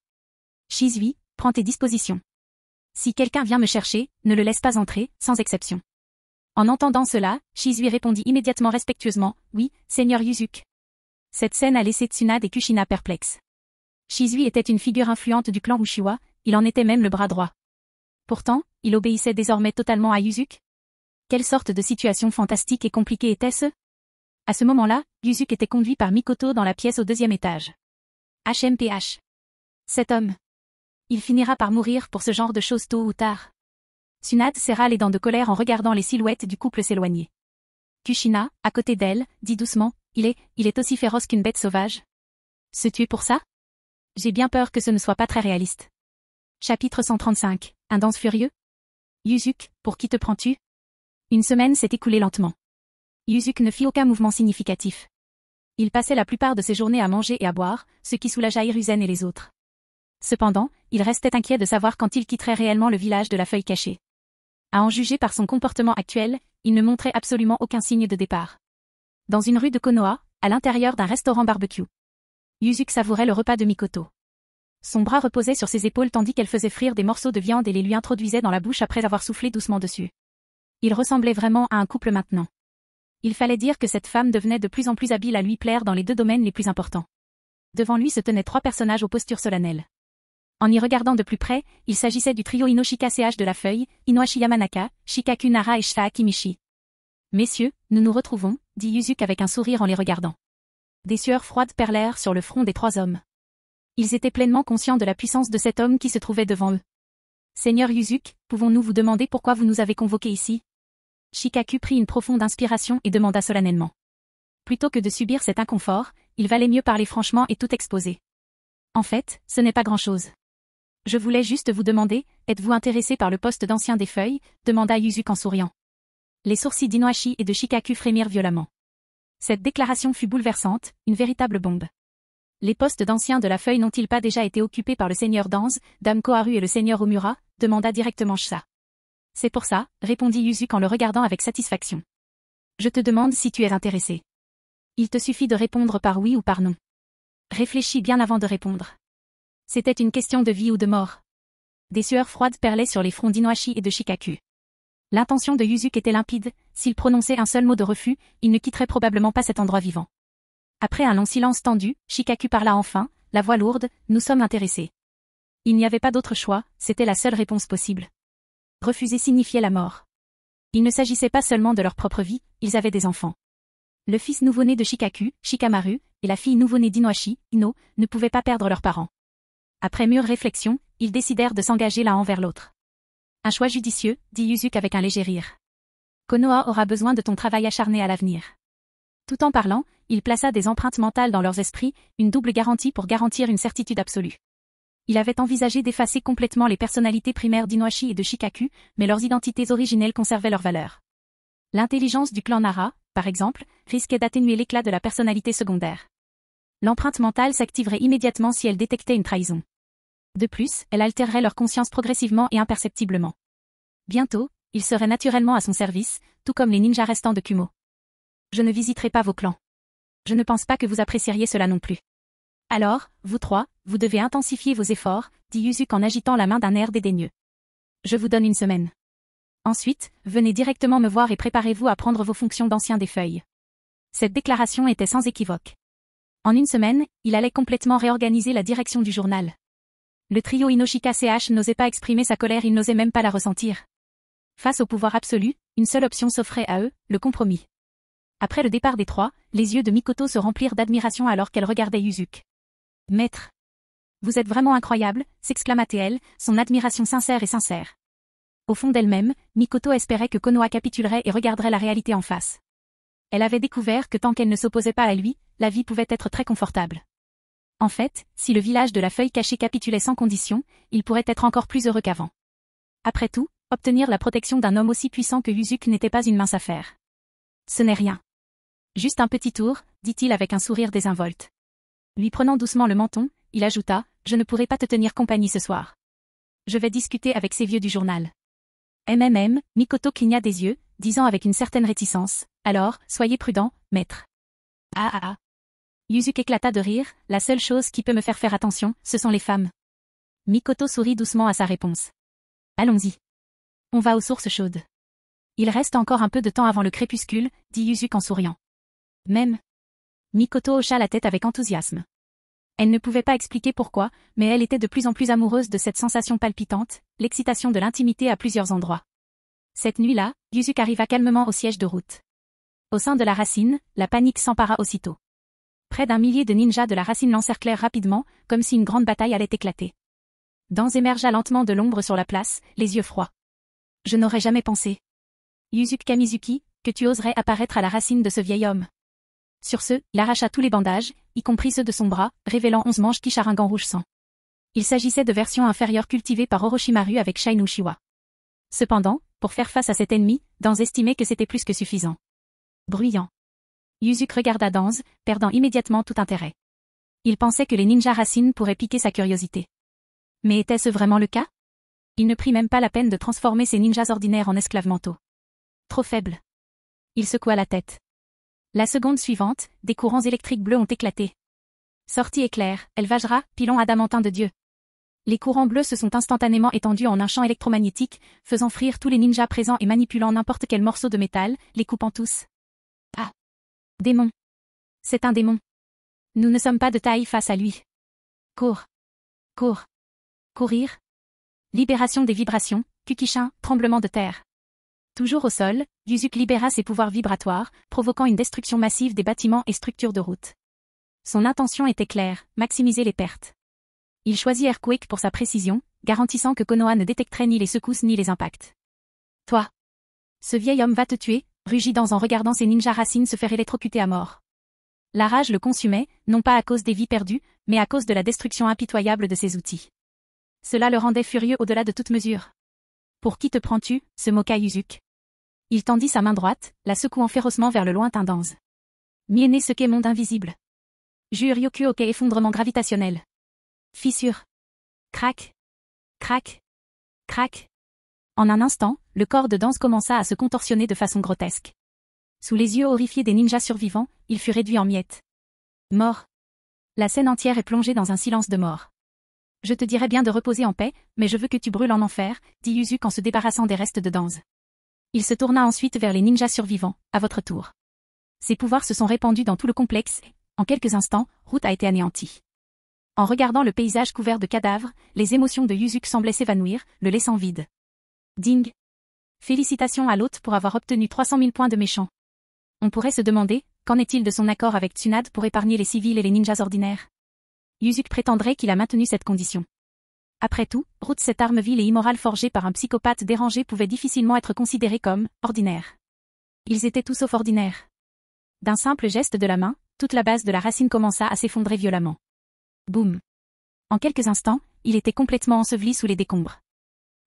Shizui, prends tes dispositions. Si quelqu'un vient me chercher, ne le laisse pas entrer, sans exception. En entendant cela, Shizui répondit immédiatement respectueusement, oui, Seigneur Yuzuki. Cette scène a laissé Tsunade et Kushina perplexes. Shizui était une figure influente du clan Uchiwa, il en était même le bras droit. Pourtant, il obéissait désormais totalement à Yuzuki. Quelle sorte de situation fantastique et compliquée était-ce ? À ce moment-là, Yuzuki était conduit par Mikoto dans la pièce au 2e étage. HMPH. Cet homme. Il finira par mourir pour ce genre de choses tôt ou tard. Tsunade serra les dents de colère en regardant les silhouettes du couple s'éloigner. Kushina, à côté d'elle, dit doucement, il est aussi féroce qu'une bête sauvage. Se tuer pour ça ? J'ai bien peur que ce ne soit pas très réaliste. Chapitre 135. Un danse furieux ? Yuzuki, pour qui te prends-tu ? Une semaine s'est écoulée lentement. Yuzuki ne fit aucun mouvement significatif. Il passait la plupart de ses journées à manger et à boire, ce qui soulagea Hiruzen et les autres. Cependant, il restait inquiet de savoir quand il quitterait réellement le village de la feuille cachée. À en juger par son comportement actuel, il ne montrait absolument aucun signe de départ. Dans une rue de Konoha, à l'intérieur d'un restaurant barbecue, Yuzuki savourait le repas de Mikoto. Son bras reposait sur ses épaules tandis qu'elle faisait frire des morceaux de viande et les lui introduisait dans la bouche après avoir soufflé doucement dessus. Il ressemblait vraiment à un couple maintenant. Il fallait dire que cette femme devenait de plus en plus habile à lui plaire dans les 2 domaines les plus importants. Devant lui se tenaient 3 personnages aux postures solennelles. En y regardant de plus près, il s'agissait du trio Inoshika CH de la feuille, Inohashi Yamanaka, Shikaku Nara et Shita Akimichi. « Messieurs, nous nous retrouvons », dit Yuzuki avec un sourire en les regardant. Des sueurs froides perlèrent sur le front des 3 hommes. Ils étaient pleinement conscients de la puissance de cet homme qui se trouvait devant eux. Seigneur Yuzuki, pouvons-nous vous demander pourquoi vous nous avez convoqués ici? Shikaku prit une profonde inspiration et demanda solennellement. Plutôt que de subir cet inconfort, il valait mieux parler franchement et tout exposer. En fait, ce n'est pas grand-chose. Je voulais juste vous demander, êtes-vous intéressé par le poste d'ancien des feuilles? Demanda Yuzuki en souriant. Les sourcils d'Inohashi et de Shikaku frémirent violemment. Cette déclaration fut bouleversante, une véritable bombe. Les postes d'anciens de la feuille n'ont-ils pas déjà été occupés par le seigneur Danze, Dame Koharu et le seigneur Omura? Demanda directement Shisa. C'est pour ça, répondit Yuzuki en le regardant avec satisfaction. Je te demande si tu es intéressé. Il te suffit de répondre par oui ou par non. Réfléchis bien avant de répondre. C'était une question de vie ou de mort. Des sueurs froides perlaient sur les fronts d'Inohashi et de Shikaku. L'intention de Yuzuki était limpide, s'il prononçait un seul mot de refus, il ne quitterait probablement pas cet endroit vivant. Après un long silence tendu, Shikaku parla enfin, la voix lourde, nous sommes intéressés. Il n'y avait pas d'autre choix, c'était la seule réponse possible. Refuser signifiait la mort. Il ne s'agissait pas seulement de leur propre vie, ils avaient des enfants. Le fils nouveau-né de Shikaku, Shikamaru, et la fille nouveau-née d'Inohashi, Ino, ne pouvaient pas perdre leurs parents. Après mûre réflexion, ils décidèrent de s'engager l'un envers l'autre. Un choix judicieux, dit Yuzuki avec un léger rire. Konoha aura besoin de ton travail acharné à l'avenir. Tout en parlant, il plaça des empreintes mentales dans leurs esprits, une double garantie pour garantir une certitude absolue. Il avait envisagé d'effacer complètement les personnalités primaires d'Inohashi et de Shikaku, mais leurs identités originelles conservaient leur valeur. L'intelligence du clan Nara, par exemple, risquait d'atténuer l'éclat de la personnalité secondaire. L'empreinte mentale s'activerait immédiatement si elle détectait une trahison. De plus, elle altérerait leur conscience progressivement et imperceptiblement. Bientôt, ils seraient naturellement à son service, tout comme les ninjas restants de Kumo. Je ne visiterai pas vos clans. Je ne pense pas que vous apprécieriez cela non plus. Alors, vous trois, vous devez intensifier vos efforts, dit Yuzuki en agitant la main d'un air dédaigneux. Je vous donne une semaine. Ensuite, venez directement me voir et préparez-vous à prendre vos fonctions d'ancien des feuilles. Cette déclaration était sans équivoque. En une semaine, il allait complètement réorganiser la direction du journal. Le trio Inoshika CH n'osait pas exprimer sa colère, il n'osait même pas la ressentir. Face au pouvoir absolu, une seule option s'offrait à eux, le compromis. Après le départ des trois, les yeux de Mikoto se remplirent d'admiration alors qu'elle regardait Yuzuki. « Maître, vous êtes vraiment incroyable » s'exclama-t-elle, son admiration sincère et sincère. Au fond d'elle-même, Mikoto espérait que Konoha capitulerait et regarderait la réalité en face. Elle avait découvert que tant qu'elle ne s'opposait pas à lui, la vie pouvait être très confortable. En fait, si le village de la feuille cachée capitulait sans condition, il pourrait être encore plus heureux qu'avant. Après tout, obtenir la protection d'un homme aussi puissant que Yuzuki n'était pas une mince affaire. Ce n'est rien. Juste un petit tour, dit-il avec un sourire désinvolte. Lui prenant doucement le menton, il ajouta, je ne pourrai pas te tenir compagnie ce soir. Je vais discuter avec ces vieux du journal. Mikoto cligna des yeux, disant avec une certaine réticence, alors, soyez prudent, maître. Ah. Yuzuki éclata de rire, la seule chose qui peut me faire attention, ce sont les femmes. Mikoto sourit doucement à sa réponse. Allons-y. On va aux sources chaudes. Il reste encore un peu de temps avant le crépuscule, dit Yuzuki en souriant. Même. Mikoto hocha la tête avec enthousiasme. Elle ne pouvait pas expliquer pourquoi, mais elle était de plus en plus amoureuse de cette sensation palpitante, l'excitation de l'intimité à plusieurs endroits. Cette nuit-là, Yuzuki arriva calmement au siège de route. Au sein de la racine, la panique s'empara aussitôt. Près d'un millier de ninjas de la racine l'encerclèrent rapidement, comme si une grande bataille allait éclater. Danze émergea lentement de l'ombre sur la place, les yeux froids. Je n'aurais jamais pensé. Yuzuki Kamizuki, que tu oserais apparaître à la racine de ce vieil homme. Sur ce, il arracha tous les bandages, y compris ceux de son bras, révélant 11 manches qui charingant rouge sang. Il s'agissait de versions inférieures cultivées par Orochimaru avec Shine Uchiwa. Cependant, pour faire face à cet ennemi, Danze estimait que c'était plus que suffisant. Bruyant. Yuzuki regarda Danze, perdant immédiatement tout intérêt. Il pensait que les ninjas racines pourraient piquer sa curiosité. Mais était-ce vraiment le cas? Il ne prit même pas la peine de transformer ces ninjas ordinaires en esclaves mentaux. Trop faible. Il secoua la tête. La seconde suivante, des courants électriques bleus ont éclaté. Sortie éclair, El Vajra, pilon adamantin de Dieu. Les courants bleus se sont instantanément étendus en un champ électromagnétique, faisant frire tous les ninjas présents et manipulant n'importe quel morceau de métal, les coupant tous. Ah! Démon! C'est un démon. Nous ne sommes pas de taille face à lui. Cours! Cours! Courir! Libération des vibrations, Kukishin, tremblement de terre. Toujours au sol, Yuzuki libéra ses pouvoirs vibratoires, provoquant une destruction massive des bâtiments et structures de route. Son intention était claire, maximiser les pertes. Il choisit Earthquake pour sa précision, garantissant que Konoha ne détecterait ni les secousses ni les impacts. Toi. Ce vieil homme va te tuer, rugit Danz en regardant ses ninjas racines se faire électrocuter à mort. La rage le consumait, non pas à cause des vies perdues, mais à cause de la destruction impitoyable de ses outils. Cela le rendait furieux au-delà de toute mesure. Pour qui te prends-tu, se moqua Yuzuki. Il tendit sa main droite, la secouant férocement vers le lointain Danz. Miene ce qu'est monde invisible. Jure Yokuoke effondrement gravitationnel. Fissure. Crac. Crac. Crac. En un instant, le corps de Danz commença à se contorsionner de façon grotesque. Sous les yeux horrifiés des ninjas survivants, il fut réduit en miettes. Mort. La scène entière est plongée dans un silence de mort. Je te dirais bien de reposer en paix, mais je veux que tu brûles en enfer, dit Yuzuki en se débarrassant des restes de Danz. Il se tourna ensuite vers les ninjas survivants, à votre tour. Ses pouvoirs se sont répandus dans tout le complexe et, en quelques instants, Route a été anéantie. En regardant le paysage couvert de cadavres, les émotions de Yuzuki semblaient s'évanouir, le laissant vide. Ding. Félicitations à l'hôte pour avoir obtenu 300 000 points de méchant. On pourrait se demander, qu'en est-il de son accord avec Tsunade pour épargner les civils et les ninjas ordinaires? Yuzuki prétendrait qu'il a maintenu cette condition. Après tout, Route, cette arme vile et immorale forgée par un psychopathe dérangé pouvait difficilement être considérée comme ordinaire. Ils étaient tous sauf ordinaires. D'un simple geste de la main, toute la base de la racine commença à s'effondrer violemment. Boum. En quelques instants, il était complètement enseveli sous les décombres.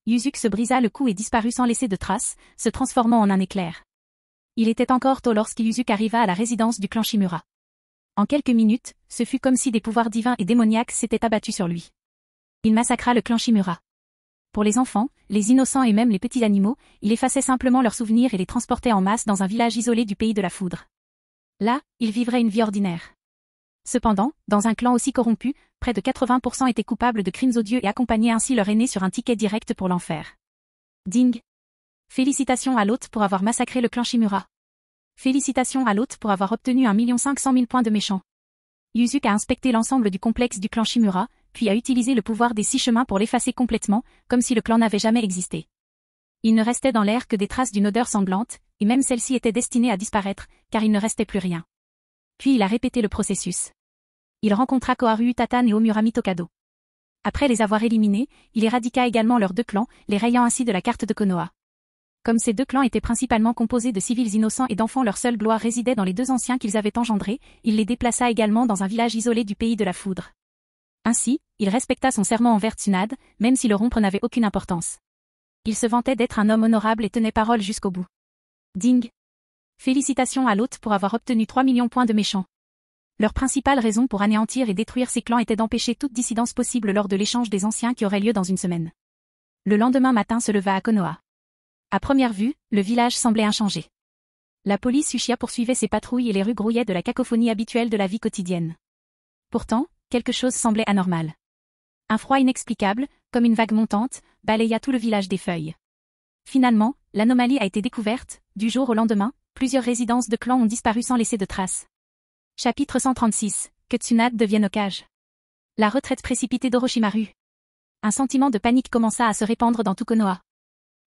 Yuzuki se brisa le cou et disparut sans laisser de traces, se transformant en un éclair. Il était encore tôt lorsque Yuzuki arriva à la résidence du clan Shimura. En quelques minutes, ce fut comme si des pouvoirs divins et démoniaques s'étaient abattus sur lui. Il massacra le clan Shimura. Pour les enfants, les innocents et même les petits animaux, il effaçait simplement leurs souvenirs et les transportait en masse dans un village isolé du pays de la foudre. Là, ils vivraient une vie ordinaire. Cependant, dans un clan aussi corrompu, près de 80% étaient coupables de crimes odieux et accompagnaient ainsi leur aîné sur un ticket direct pour l'enfer. Ding. Félicitations à l'hôte pour avoir massacré le clan Shimura. Félicitations à l'hôte pour avoir obtenu 1 500 000 points de méchant. Yuzuki a inspecté l'ensemble du complexe du clan Shimura, puis a utilisé le pouvoir des 6 chemins pour l'effacer complètement, comme si le clan n'avait jamais existé. Il ne restait dans l'air que des traces d'une odeur sanglante, et même celle-ci était destinée à disparaître, car il ne restait plus rien. Puis il a répété le processus. Il rencontra Koharu Utatane et Omura Mitokado. Après les avoir éliminés, il éradiqua également leurs 2 clans, les rayant ainsi de la carte de Konoha. Comme ces 2 clans étaient principalement composés de civils innocents et d'enfants, leur seule gloire résidait dans les 2 anciens qu'ils avaient engendrés, il les déplaça également dans un village isolé du pays de la foudre. Ainsi, il respecta son serment envers Tsunade, même si le rompre n'avait aucune importance. Il se vantait d'être un homme honorable et tenait parole jusqu'au bout. Ding. Félicitations à l'hôte pour avoir obtenu 3 millions de points de méchant. Leur principale raison pour anéantir et détruire ces clans était d'empêcher toute dissidence possible lors de l'échange des anciens qui aurait lieu dans une semaine. Le lendemain matin se leva à Konoha. À première vue, le village semblait inchangé. La police Uchiha poursuivait ses patrouilles et les rues grouillaient de la cacophonie habituelle de la vie quotidienne. Pourtant, quelque chose semblait anormal. Un froid inexplicable, comme une vague montante, balaya tout le village des feuilles. Finalement, l'anomalie a été découverte, du jour au lendemain, plusieurs résidences de clans ont disparu sans laisser de traces. Chapitre 136, que Tsunade devienne Hokage. La retraite précipitée d'Orochimaru. Un sentiment de panique commença à se répandre dans tout Konoha.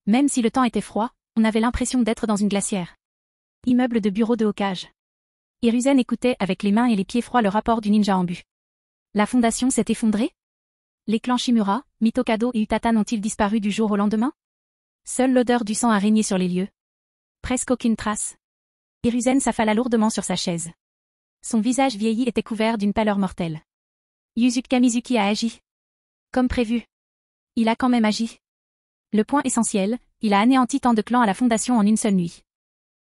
Même si le temps était froid, on avait l'impression d'être dans une glacière. Immeuble de bureau de Hokage. Hiruzen écoutait avec les mains et les pieds froids le rapport du ninja en but. La fondation s'est effondrée? Les clans Shimura, Mitokado et Utatane ont-ils disparu du jour au lendemain? Seule l'odeur du sang a régné sur les lieux. Presque aucune trace. Hiruzen s'affala lourdement sur sa chaise. Son visage vieilli était couvert d'une pâleur mortelle. Yuzuki Kamizuki a agi. Comme prévu. Il a quand même agi. Le point essentiel, il a anéanti tant de clans à la fondation en une seule nuit.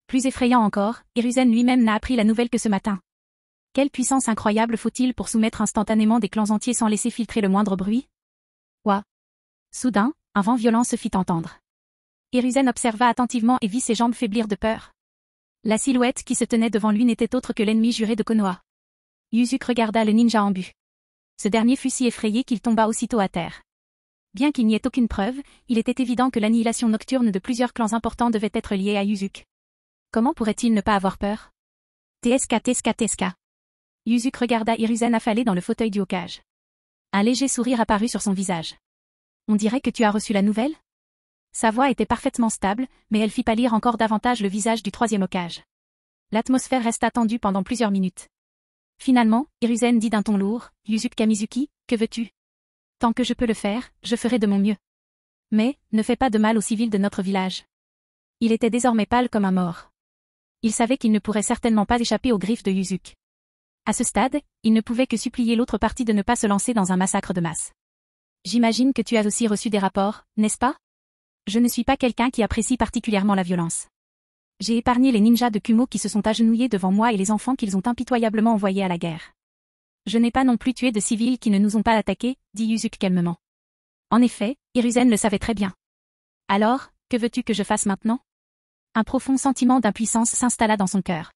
Plus effrayant encore, Hiruzen lui-même n'a appris la nouvelle que ce matin. Quelle puissance incroyable faut-il pour soumettre instantanément des clans entiers sans laisser filtrer le moindre bruit? Ouah! Soudain, un vent violent se fit entendre. Hiruzen observa attentivement et vit ses jambes faiblir de peur. La silhouette qui se tenait devant lui n'était autre que l'ennemi juré de Konoha. Yuzuki regarda le ninja en but. Ce dernier fut si effrayé qu'il tomba aussitôt à terre. Bien qu'il n'y ait aucune preuve, il était évident que l'annihilation nocturne de plusieurs clans importants devait être liée à Yuzuki. Comment pourrait-il ne pas avoir peur? TSK. Yuzuki regarda Hiruzen affalé dans le fauteuil du Hokage. Un léger sourire apparut sur son visage. On dirait que tu as reçu la nouvelle? Sa voix était parfaitement stable, mais elle fit pâlir encore davantage le visage du 3e Hokage. L'atmosphère resta tendue pendant plusieurs minutes. Finalement, Hiruzen dit d'un ton lourd, Yuzuki Kamizuki, que veux-tu? Tant que je peux le faire, je ferai de mon mieux. Mais, ne fais pas de mal aux civils de notre village. Il était désormais pâle comme un mort. Il savait qu'il ne pourrait certainement pas échapper aux griffes de Yuzuki. À ce stade, il ne pouvait que supplier l'autre partie de ne pas se lancer dans un massacre de masse. J'imagine que tu as aussi reçu des rapports, n'est-ce pas? Je ne suis pas quelqu'un qui apprécie particulièrement la violence. J'ai épargné les ninjas de Kumo qui se sont agenouillés devant moi et les enfants qu'ils ont impitoyablement envoyés à la guerre. Je n'ai pas non plus tué de civils qui ne nous ont pas attaqués, dit Yuzuki calmement. En effet, Hiruzen le savait très bien. Alors, que veux-tu que je fasse maintenant? Un profond sentiment d'impuissance s'installa dans son cœur.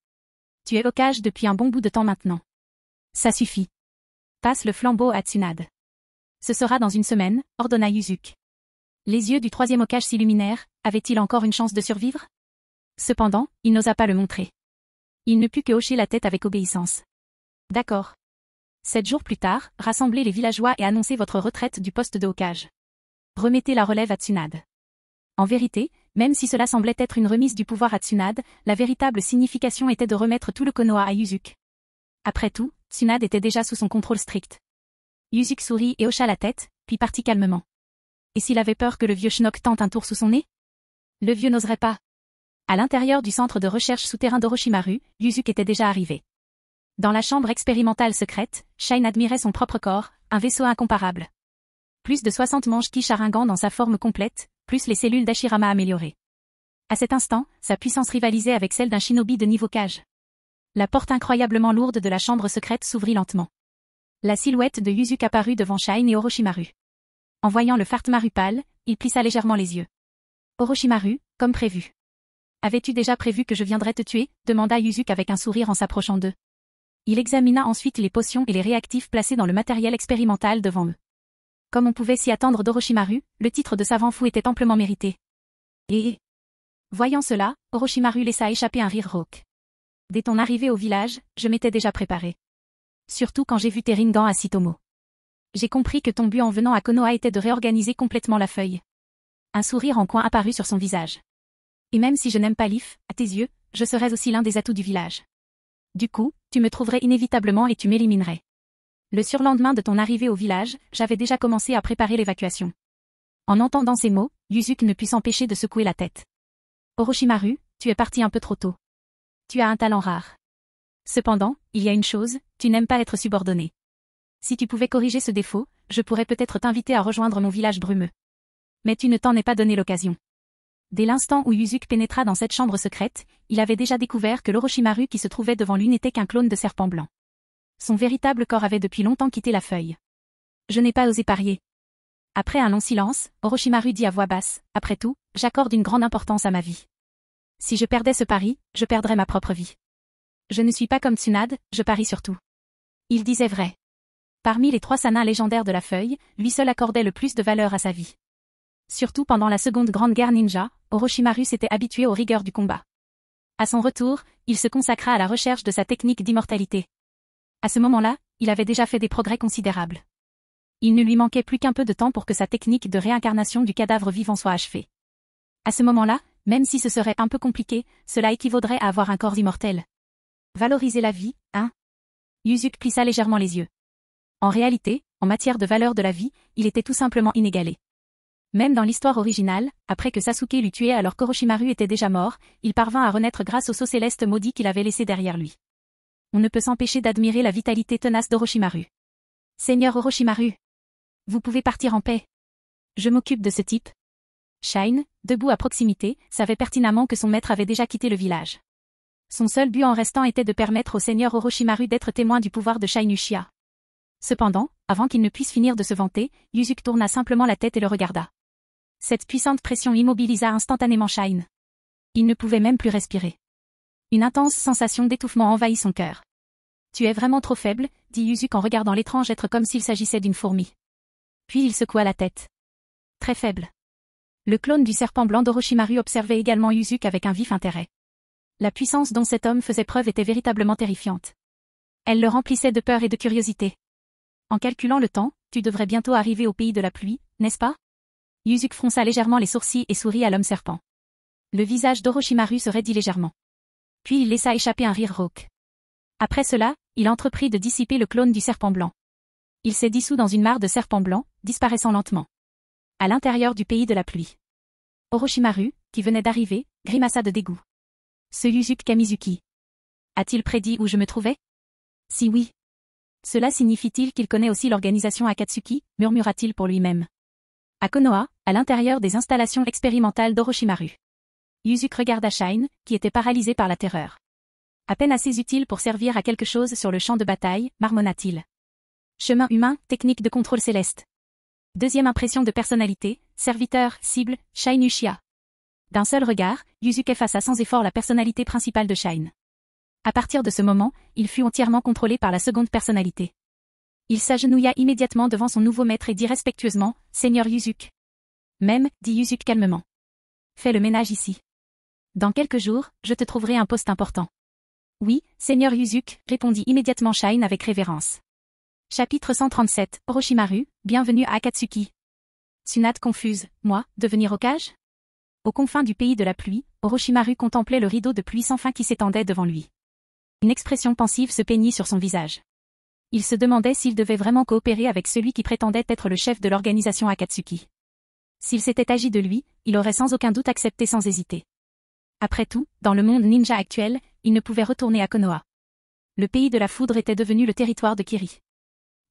Tu es Hokage depuis un bon bout de temps maintenant. Ça suffit. Passe le flambeau à Tsunade. Ce sera dans une semaine, ordonna Yuzuki. Les yeux du troisième Hokage s'illuminèrent, avait-il encore une chance de survivre? Cependant, il n'osa pas le montrer. Il ne put que hocher la tête avec obéissance. D'accord. 7 jours plus tard, rassemblez les villageois et annoncez votre retraite du poste de Hokage. Remettez la relève à Tsunade. En vérité, même si cela semblait être une remise du pouvoir à Tsunade, la véritable signification était de remettre tout le Konoha à Yuzuki. Après tout, Tsunade était déjà sous son contrôle strict. Yuzuki sourit et hocha la tête, puis partit calmement. Et s'il avait peur que le vieux Schnock tente un tour sous son nez? Le vieux n'oserait pas. À l'intérieur du centre de recherche souterrain d'Orochimaru, Yuzuki était déjà arrivé. Dans la chambre expérimentale secrète, Shine admirait son propre corps, un vaisseau incomparable. Plus de 60 manches ki charingant dans sa forme complète, plus les cellules d'Ashirama améliorées. À cet instant, sa puissance rivalisait avec celle d'un shinobi de niveau Hokage. La porte incroyablement lourde de la chambre secrète s'ouvrit lentement. La silhouette de Yuzuki apparut devant Shine et Orochimaru. En voyant le Fartmaru pâle, il plissa légèrement les yeux. Orochimaru, comme prévu. Avais-tu déjà prévu que je viendrais te tuer? Demanda Yuzuki avec un sourire en s'approchant d'eux. Il examina ensuite les potions et les réactifs placés dans le matériel expérimental devant eux. Comme on pouvait s'y attendre d'Orochimaru, le titre de savant fou était amplement mérité. Et... Voyant cela, Orochimaru laissa échapper un rire rauque. Dès ton arrivée au village, je m'étais déjà préparé. Surtout quand j'ai vu tes Rinnegan à Sitomo. J'ai compris que ton but en venant à Konoha était de réorganiser complètement la feuille. Un sourire en coin apparut sur son visage. Et même si je n'aime pas l'IF, à tes yeux, je serais aussi l'un des atouts du village. Du coup, tu me trouverais inévitablement et tu m'éliminerais. Le surlendemain de ton arrivée au village, j'avais déjà commencé à préparer l'évacuation. En entendant ces mots, Yuzuki ne put s'empêcher de secouer la tête. Orochimaru, tu es parti un peu trop tôt. Tu as un talent rare. Cependant, il y a une chose, tu n'aimes pas être subordonné. Si tu pouvais corriger ce défaut, je pourrais peut-être t'inviter à rejoindre mon village brumeux. Mais tu ne t'en es pas donné l'occasion. Dès l'instant où Yuzuki pénétra dans cette chambre secrète, il avait déjà découvert que l'Orochimaru qui se trouvait devant lui n'était qu'un clone de serpent blanc. Son véritable corps avait depuis longtemps quitté la feuille. Je n'ai pas osé parier. Après un long silence, Orochimaru dit à voix basse, après tout, j'accorde une grande importance à ma vie. Si je perdais ce pari, je perdrais ma propre vie. Je ne suis pas comme Tsunade, je parie sur tout. Il disait vrai. Parmi les 3 Sanins légendaires de la feuille, lui seul accordait le plus de valeur à sa vie. Surtout pendant la seconde grande guerre ninja, Orochimaru s'était habitué aux rigueurs du combat. À son retour, il se consacra à la recherche de sa technique d'immortalité. À ce moment-là, il avait déjà fait des progrès considérables. Il ne lui manquait plus qu'un peu de temps pour que sa technique de réincarnation du cadavre vivant soit achevée. À ce moment-là, même si ce serait un peu compliqué, cela équivaudrait à avoir un corps immortel. Valoriser la vie, hein? Yuzuki plissa légèrement les yeux. En réalité, en matière de valeur de la vie, il était tout simplement inégalé. Même dans l'histoire originale, après que Sasuke l'eut tué alors qu'Orochimaru était déjà mort, il parvint à renaître grâce au sceau céleste maudit qu'il avait laissé derrière lui. On ne peut s'empêcher d'admirer la vitalité tenace d'Orochimaru. Seigneur Orochimaru, vous pouvez partir en paix. Je m'occupe de ce type. Shine, debout à proximité, savait pertinemment que son maître avait déjà quitté le village. Son seul but en restant était de permettre au seigneur Orochimaru d'être témoin du pouvoir de Shine Uchiha. Cependant, avant qu'il ne puisse finir de se vanter, Yuzuki tourna simplement la tête et le regarda. Cette puissante pression immobilisa instantanément Shine. Il ne pouvait même plus respirer. Une intense sensation d'étouffement envahit son cœur. Tu es vraiment trop faible, dit Yuzuki en regardant l'étrange être comme s'il s'agissait d'une fourmi. Puis il secoua la tête. Très faible. Le clone du serpent blanc d'Orochimaru observait également Yuzuki avec un vif intérêt. La puissance dont cet homme faisait preuve était véritablement terrifiante. Elle le remplissait de peur et de curiosité. En calculant le temps, tu devrais bientôt arriver au pays de la pluie, n'est-ce pas? Yuzuki fronça légèrement les sourcils et sourit à l'homme serpent. Le visage d'Orochimaru se raidit légèrement. Puis il laissa échapper un rire rauque. Après cela, il entreprit de dissiper le clone du serpent blanc. Il s'est dissous dans une mare de serpents blancs, disparaissant lentement. À l'intérieur du pays de la pluie. Orochimaru, qui venait d'arriver, grimaça de dégoût. Ce Yuzuki Kamizuki. A-t-il prédit où je me trouvais? Si oui. Cela signifie-t-il qu'il connaît aussi l'organisation Akatsuki, murmura-t-il pour lui-même. À Konoha, à l'intérieur des installations expérimentales d'Orochimaru. Yuzuki regarda Shine, qui était paralysé par la terreur. À peine assez utile pour servir à quelque chose sur le champ de bataille, marmonna-t-il. Chemin humain, technique de contrôle céleste. Deuxième impression de personnalité, serviteur, cible, Shine Uchiha. D'un seul regard, Yuzuki effaça sans effort la personnalité principale de Shine. À partir de ce moment, il fut entièrement contrôlé par la seconde personnalité. Il s'agenouilla immédiatement devant son nouveau maître et dit respectueusement, « Seigneur Yuzuki. » Même, dit Yuzuki calmement. « Fais le ménage ici. Dans quelques jours, je te trouverai un poste important. » « Oui, Seigneur Yuzuki, » répondit immédiatement Shine avec révérence. Chapitre 137, Orochimaru, bienvenue à Akatsuki. Tsunade confuse, moi, devenir Hokage? Aux confins du pays de la pluie, Orochimaru contemplait le rideau de pluie sans fin qui s'étendait devant lui. Une expression pensive se peignit sur son visage. Il se demandait s'il devait vraiment coopérer avec celui qui prétendait être le chef de l'organisation Akatsuki. S'il s'était agi de lui, il aurait sans aucun doute accepté sans hésiter. Après tout, dans le monde ninja actuel, il ne pouvait retourner à Konoha. Le pays de la foudre était devenu le territoire de Kiri.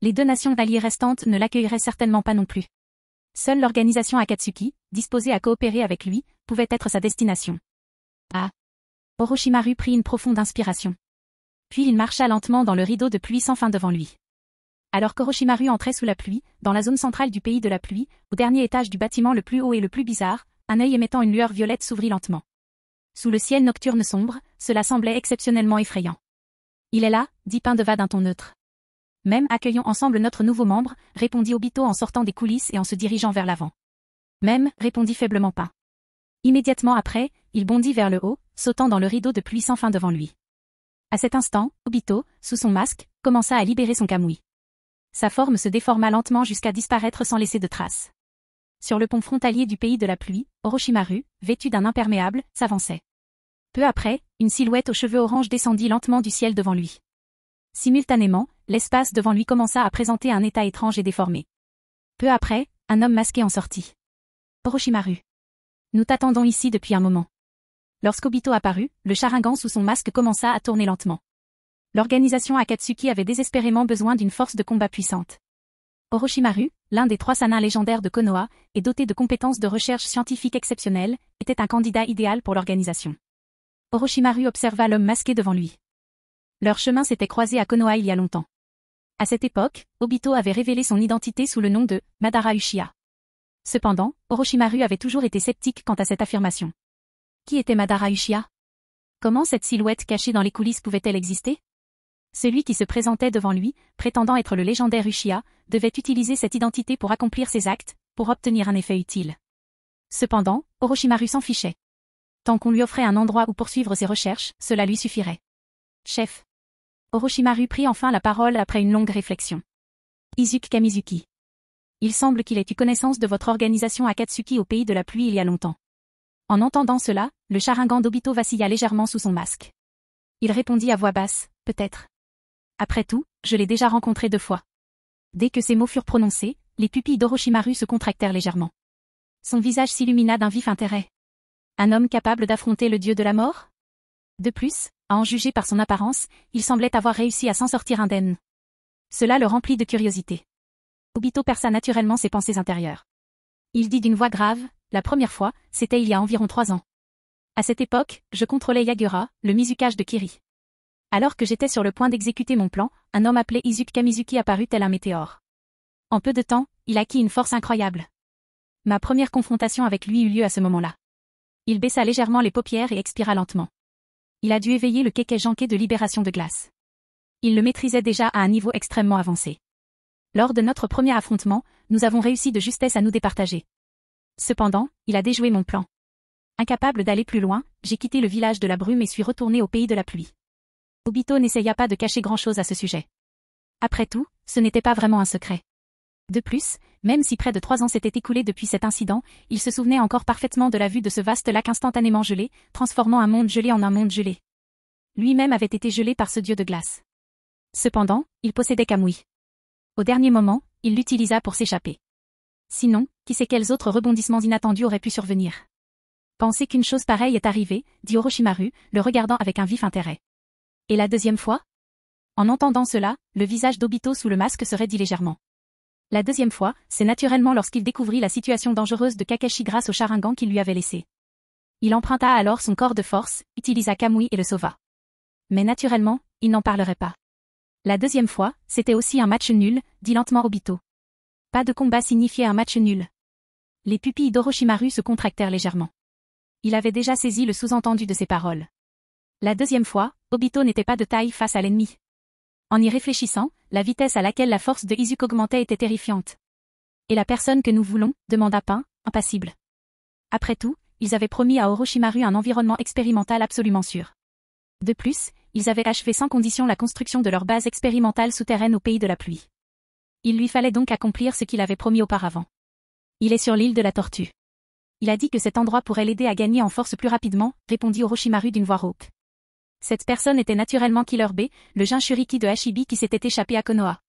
Les deux nations alliées restantes ne l'accueilleraient certainement pas non plus. Seule l'organisation Akatsuki, disposée à coopérer avec lui, pouvait être sa destination. Ah! Orochimaru prit une profonde inspiration. Puis il marcha lentement dans le rideau de pluie sans fin devant lui. Alors qu'Orochimaru entrait sous la pluie, dans la zone centrale du pays de la pluie, au dernier étage du bâtiment le plus haut et le plus bizarre, un œil émettant une lueur violette s'ouvrit lentement. Sous le ciel nocturne sombre, cela semblait exceptionnellement effrayant. Il est là, dit Pain-de-Va d'un ton neutre. Même, accueillons ensemble notre nouveau membre, répondit Obito en sortant des coulisses et en se dirigeant vers l'avant. Même, répondit faiblement Pain. Immédiatement après, il bondit vers le haut, sautant dans le rideau de pluie sans fin devant lui. À cet instant, Obito, sous son masque, commença à libérer son kamui. Sa forme se déforma lentement jusqu'à disparaître sans laisser de traces. Sur le pont frontalier du pays de la pluie, Orochimaru, vêtu d'un imperméable, s'avançait. Peu après, une silhouette aux cheveux orange descendit lentement du ciel devant lui. Simultanément, l'espace devant lui commença à présenter un état étrange et déformé. Peu après, un homme masqué en sortit. Orochimaru. Nous t'attendons ici depuis un moment. Lorsqu'Obito apparut, le Sharingan sous son masque commença à tourner lentement. L'organisation Akatsuki avait désespérément besoin d'une force de combat puissante. Orochimaru, l'un des 3 Sanins légendaires de Konoha, et doté de compétences de recherche scientifique exceptionnelles, était un candidat idéal pour l'organisation. Orochimaru observa l'homme masqué devant lui. Leurs chemins s'étaient croisés à Konoha il y a longtemps. À cette époque, Obito avait révélé son identité sous le nom de Madara Uchiha. Cependant, Orochimaru avait toujours été sceptique quant à cette affirmation. Qui était Madara Uchiha? Comment cette silhouette cachée dans les coulisses pouvait-elle exister? Celui qui se présentait devant lui, prétendant être le légendaire Uchiha, devait utiliser cette identité pour accomplir ses actes, pour obtenir un effet utile. Cependant, Orochimaru s'en fichait. Tant qu'on lui offrait un endroit où poursuivre ses recherches, cela lui suffirait. Chef. Orochimaru prit enfin la parole après une longue réflexion. Izuku Kamizuki. Il semble qu'il ait eu connaissance de votre organisation Akatsuki au pays de la pluie il y a longtemps. En entendant cela, le Sharingan d'Obito vacilla légèrement sous son masque. Il répondit à voix basse, peut-être. Après tout, je l'ai déjà rencontré 2 fois. Dès que ces mots furent prononcés, les pupilles d'Orochimaru se contractèrent légèrement. Son visage s'illumina d'un vif intérêt. Un homme capable d'affronter le dieu de la mort? De plus, à en juger par son apparence, il semblait avoir réussi à s'en sortir indemne. Cela le remplit de curiosité. Obito perça naturellement ses pensées intérieures. Il dit d'une voix grave, la première fois, c'était il y a environ 3 ans. À cette époque, je contrôlais Yagura, le Mizukage de Kiri. Alors que j'étais sur le point d'exécuter mon plan, un homme appelé Izuku Kamizuki apparut tel un météore. En peu de temps, il acquit une force incroyable. Ma première confrontation avec lui eut lieu à ce moment-là. Il baissa légèrement les paupières et expira lentement. Il a dû éveiller le Kekkei-Genkai de libération de glace. Il le maîtrisait déjà à un niveau extrêmement avancé. Lors de notre premier affrontement, nous avons réussi de justesse à nous départager. Cependant, il a déjoué mon plan. Incapable d'aller plus loin, j'ai quitté le village de la brume et suis retourné au pays de la pluie. Obito n'essaya pas de cacher grand-chose à ce sujet. Après tout, ce n'était pas vraiment un secret. De plus, même si près de 3 ans s'étaient écoulés depuis cet incident, il se souvenait encore parfaitement de la vue de ce vaste lac instantanément gelé, transformant un monde gelé en un monde gelé. Lui-même avait été gelé par ce dieu de glace. Cependant, il possédait Kamui. Au dernier moment, il l'utilisa pour s'échapper. Sinon, qui sait quels autres rebondissements inattendus auraient pu survenir. Pensez qu'une chose pareille est arrivée, dit Orochimaru, le regardant avec un vif intérêt. Et la deuxième fois? En entendant cela, le visage d'Obito sous le masque se raidit légèrement. La deuxième fois, c'est naturellement lorsqu'il découvrit la situation dangereuse de Kakashi grâce au Sharingan qu'il lui avait laissé. Il emprunta alors son corps de force, utilisa Kamui et le sauva. Mais naturellement, il n'en parlerait pas. La deuxième fois, c'était aussi un match nul, dit lentement Obito. Pas de combat signifiait un match nul. Les pupilles d'Orochimaru se contractèrent légèrement. Il avait déjà saisi le sous-entendu de ses paroles. La deuxième fois, Obito n'était pas de taille face à l'ennemi. En y réfléchissant, la vitesse à laquelle la force de Izuku augmentait était terrifiante. Et la personne que nous voulons, demanda Pain, impassible. Après tout, ils avaient promis à Orochimaru un environnement expérimental absolument sûr. De plus, ils avaient achevé sans condition la construction de leur base expérimentale souterraine au pays de la pluie. Il lui fallait donc accomplir ce qu'il avait promis auparavant. Il est sur l'île de la Tortue. Il a dit que cet endroit pourrait l'aider à gagner en force plus rapidement, répondit Orochimaru d'une voix rauque. Cette personne était naturellement Killer B, le Jinchuriki de Hashibi qui s'était échappé à Konoha.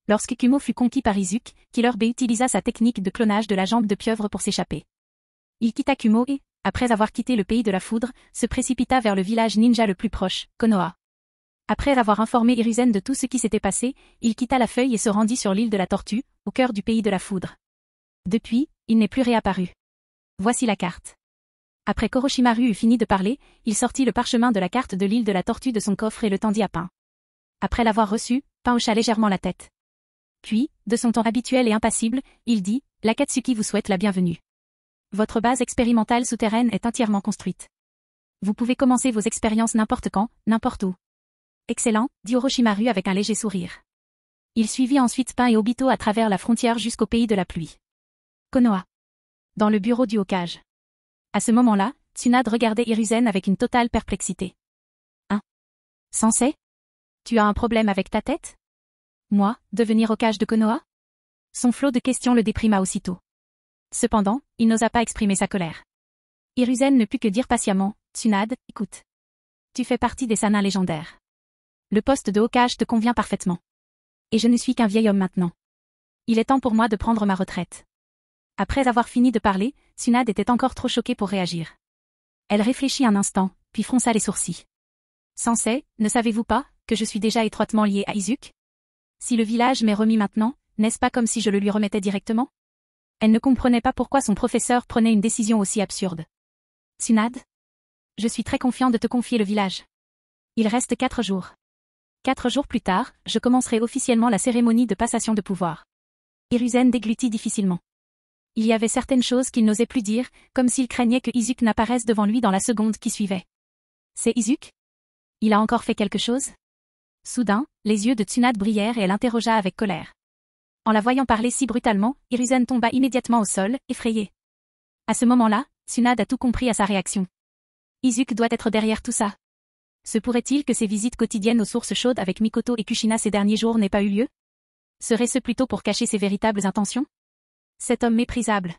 Lorsque Kumo fut conquis par Izuku, Killer B utilisa sa technique de clonage de la jambe de pieuvre pour s'échapper. Il quitta Kumo et, après avoir quitté le pays de la foudre, se précipita vers le village ninja le plus proche, Konoha. Après avoir informé Hiruzen de tout ce qui s'était passé, il quitta la feuille et se rendit sur l'île de la Tortue, au cœur du pays de la foudre. Depuis, il n'est plus réapparu. Voici la carte. Après qu'Orochimaru eut fini de parler, il sortit le parchemin de la carte de l'île de la Tortue de son coffre et le tendit à Pain. Après l'avoir reçu, Pain hocha légèrement la tête. Puis, de son ton habituel et impassible, il dit « L'Akatsuki vous souhaite la bienvenue. Votre base expérimentale souterraine est entièrement construite. Vous pouvez commencer vos expériences n'importe quand, n'importe où. » Excellent, dit Orochimaru avec un léger sourire. Il suivit ensuite Pain et Obito à travers la frontière jusqu'au pays de la pluie. Konoha. Dans le bureau du Hokage. À ce moment-là, Tsunade regardait Hiruzen avec une totale perplexité. Hein? Sensei? Tu as un problème avec ta tête? Moi, devenir Hokage de Konoha? Son flot de questions le déprima aussitôt. Cependant, il n'osa pas exprimer sa colère. Hiruzen ne put que dire patiemment, Tsunade, écoute. Tu fais partie des Sanins légendaires. Le poste de Hokage te convient parfaitement. Et je ne suis qu'un vieil homme maintenant. Il est temps pour moi de prendre ma retraite. Après avoir fini de parler, Tsunade était encore trop choquée pour réagir. Elle réfléchit un instant, puis fronça les sourcils. Sensei, ne savez-vous pas que je suis déjà étroitement liée à Izuku? Si le village m'est remis maintenant, n'est-ce pas comme si je le lui remettais directement? Elle ne comprenait pas pourquoi son professeur prenait une décision aussi absurde. Tsunade? Je suis très confiant de te confier le village. Il reste 4 jours. 4 jours plus tard, je commencerai officiellement la cérémonie de passation de pouvoir. Hiruzen déglutit difficilement. Il y avait certaines choses qu'il n'osait plus dire, comme s'il craignait que Izuku n'apparaisse devant lui dans la seconde qui suivait. C'est Izuku? Il a encore fait quelque chose? Soudain, les yeux de Tsunade brillèrent et elle interrogea avec colère. En la voyant parler si brutalement, Hiruzen tomba immédiatement au sol, effrayé. À ce moment-là, Tsunade a tout compris à sa réaction. Izuku doit être derrière tout ça. Se pourrait-il que ses visites quotidiennes aux sources chaudes avec Mikoto et Kushina ces derniers jours n'aient pas eu lieu? Serait-ce plutôt pour cacher ses véritables intentions? Cet homme méprisable.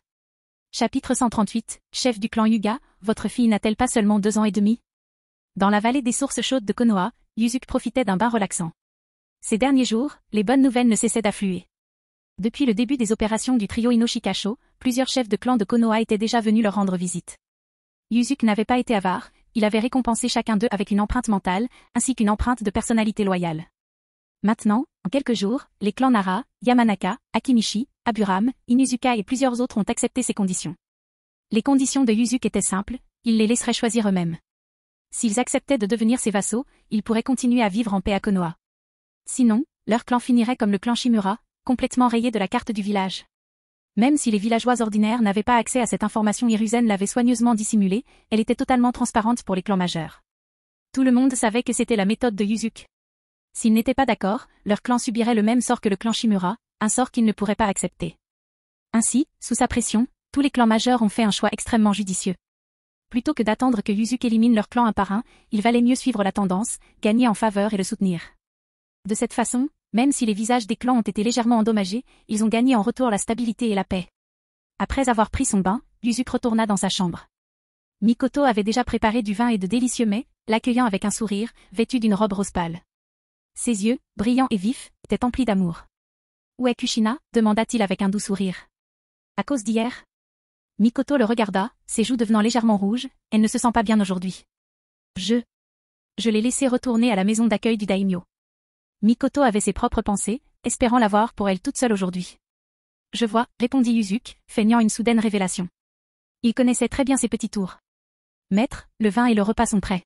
Chapitre 138, chef du clan Hyuga, votre fille n'a-t-elle pas seulement 2 ans et demi? Dans la vallée des sources chaudes de Konoha, Izuku profitait d'un bain relaxant. Ces derniers jours, les bonnes nouvelles ne cessaient d'affluer. Depuis le début des opérations du trio Inoshikasho, plusieurs chefs de clan de Konoha étaient déjà venus leur rendre visite. Izuku n'avait pas été avare, il avait récompensé chacun d'eux avec une empreinte mentale, ainsi qu'une empreinte de personnalité loyale. Maintenant, en quelques jours, les clans Nara, Yamanaka, Akimishi, Aburam, Inuzuka et plusieurs autres ont accepté ces conditions. Les conditions de Izuku étaient simples, il les laisserait choisir eux-mêmes. S'ils acceptaient de devenir ses vassaux, ils pourraient continuer à vivre en paix à Konoha. Sinon, leur clan finirait comme le clan Shimura, complètement rayé de la carte du village. Même si les villageois ordinaires n'avaient pas accès à cette information, Hiruzen l'avait soigneusement dissimulée, elle était totalement transparente pour les clans majeurs. Tout le monde savait que c'était la méthode de Izuku. S'ils n'étaient pas d'accord, leur clan subirait le même sort que le clan Shimura, un sort qu'ils ne pourraient pas accepter. Ainsi, sous sa pression, tous les clans majeurs ont fait un choix extrêmement judicieux. Plutôt que d'attendre que Izuku élimine leur clan un par un, il valait mieux suivre la tendance, gagner en faveur et le soutenir. De cette façon, même si les visages des clans ont été légèrement endommagés, ils ont gagné en retour la stabilité et la paix. Après avoir pris son bain, Izuku retourna dans sa chambre. Mikoto avait déjà préparé du vin et de délicieux mets, l'accueillant avec un sourire, vêtu d'une robe rose pâle. Ses yeux, brillants et vifs, étaient emplis d'amour. Où est Kushina demanda-t-il avec un doux sourire. À cause d'hier? Mikoto le regarda, ses joues devenant légèrement rouges, elle ne se sent pas bien aujourd'hui. Je l'ai laissée retourner à la maison d'accueil du daimyo. Mikoto avait ses propres pensées, espérant la voir pour elle toute seule aujourd'hui. Je vois, répondit Yuzuki, feignant une soudaine révélation. Il connaissait très bien ses petits tours. Maître, le vin et le repas sont prêts.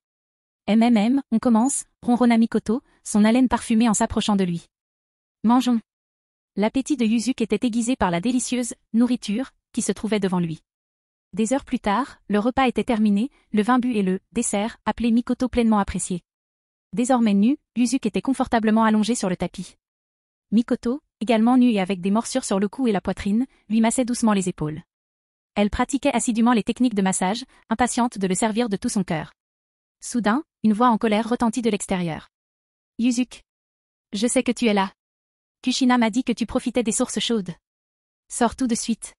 On commence, ronronna Mikoto, son haleine parfumée en s'approchant de lui. Mangeons. L'appétit de Yuzuki était aiguisé par la délicieuse nourriture qui se trouvait devant lui. Des heures plus tard, le repas était terminé, le vin bu et le dessert, appelé Mikoto pleinement apprécié. Désormais nu, Yuzuki était confortablement allongé sur le tapis. Mikoto, également nue et avec des morsures sur le cou et la poitrine, lui massait doucement les épaules. Elle pratiquait assidûment les techniques de massage, impatiente de le servir de tout son cœur. Soudain, une voix en colère retentit de l'extérieur. Yuzuki. Je sais que tu es là. Kushina m'a dit que tu profitais des sources chaudes. Sors tout de suite.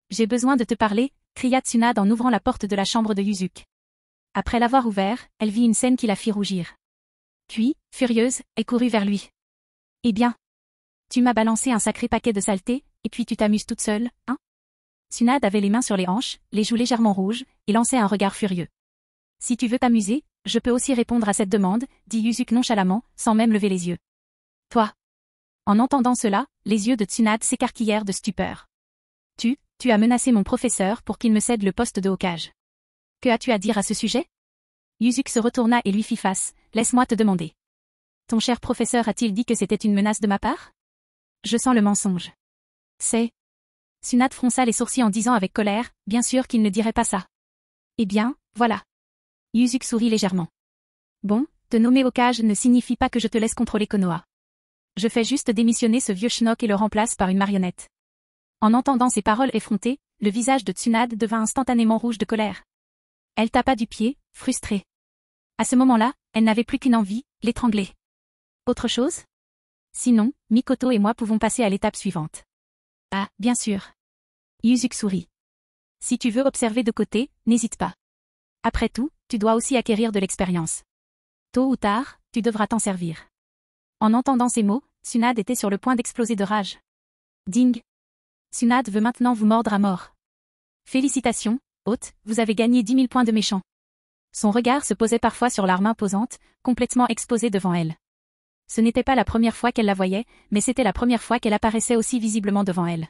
J'ai besoin de te parler, cria Tsunade en ouvrant la porte de la chambre de Yuzuki. Après l'avoir ouvert, elle vit une scène qui la fit rougir. Puis, furieuse, elle courut vers lui. Eh bien, tu m'as balancé un sacré paquet de saletés, et puis tu t'amuses toute seule, hein? Tsunade avait les mains sur les hanches, les joues légèrement rouges, et lançait un regard furieux. Si tu veux t'amuser, je peux aussi répondre à cette demande, dit Yuzuki nonchalamment, sans même lever les yeux. Toi. En entendant cela, les yeux de Tsunade s'écarquillèrent de stupeur. Tu as menacé mon professeur pour qu'il me cède le poste de Hokage. Que as-tu à dire à ce sujet? Yuzuki se retourna et lui fit face, laisse-moi te demander. Ton cher professeur a-t-il dit que c'était une menace de ma part? Je sens le mensonge. C'est... Tsunade fronça les sourcils en disant avec colère, bien sûr qu'il ne dirait pas ça. Eh bien, voilà. Yuzuki sourit légèrement. Bon, te nommer Hokage ne signifie pas que je te laisse contrôler Konoha. Je fais juste démissionner ce vieux schnock et le remplace par une marionnette. En entendant ces paroles effrontées, le visage de Tsunade devint instantanément rouge de colère. Elle tapa du pied, frustrée. À ce moment-là, elle n'avait plus qu'une envie, l'étrangler. Autre chose? Sinon, Mikoto et moi pouvons passer à l'étape suivante. Ah, bien sûr. Yuzuki sourit. Si tu veux observer de côté, n'hésite pas. Après tout, tu dois aussi acquérir de l'expérience. Tôt ou tard, tu devras t'en servir. En entendant ces mots, Tsunade était sur le point d'exploser de rage. Ding. Tsunade veut maintenant vous mordre à mort. Félicitations, hôte, vous avez gagné 10 000 points de méchant. Son regard se posait parfois sur l'arme imposante, complètement exposée devant elle. Ce n'était pas la première fois qu'elle la voyait, mais c'était la première fois qu'elle apparaissait aussi visiblement devant elle.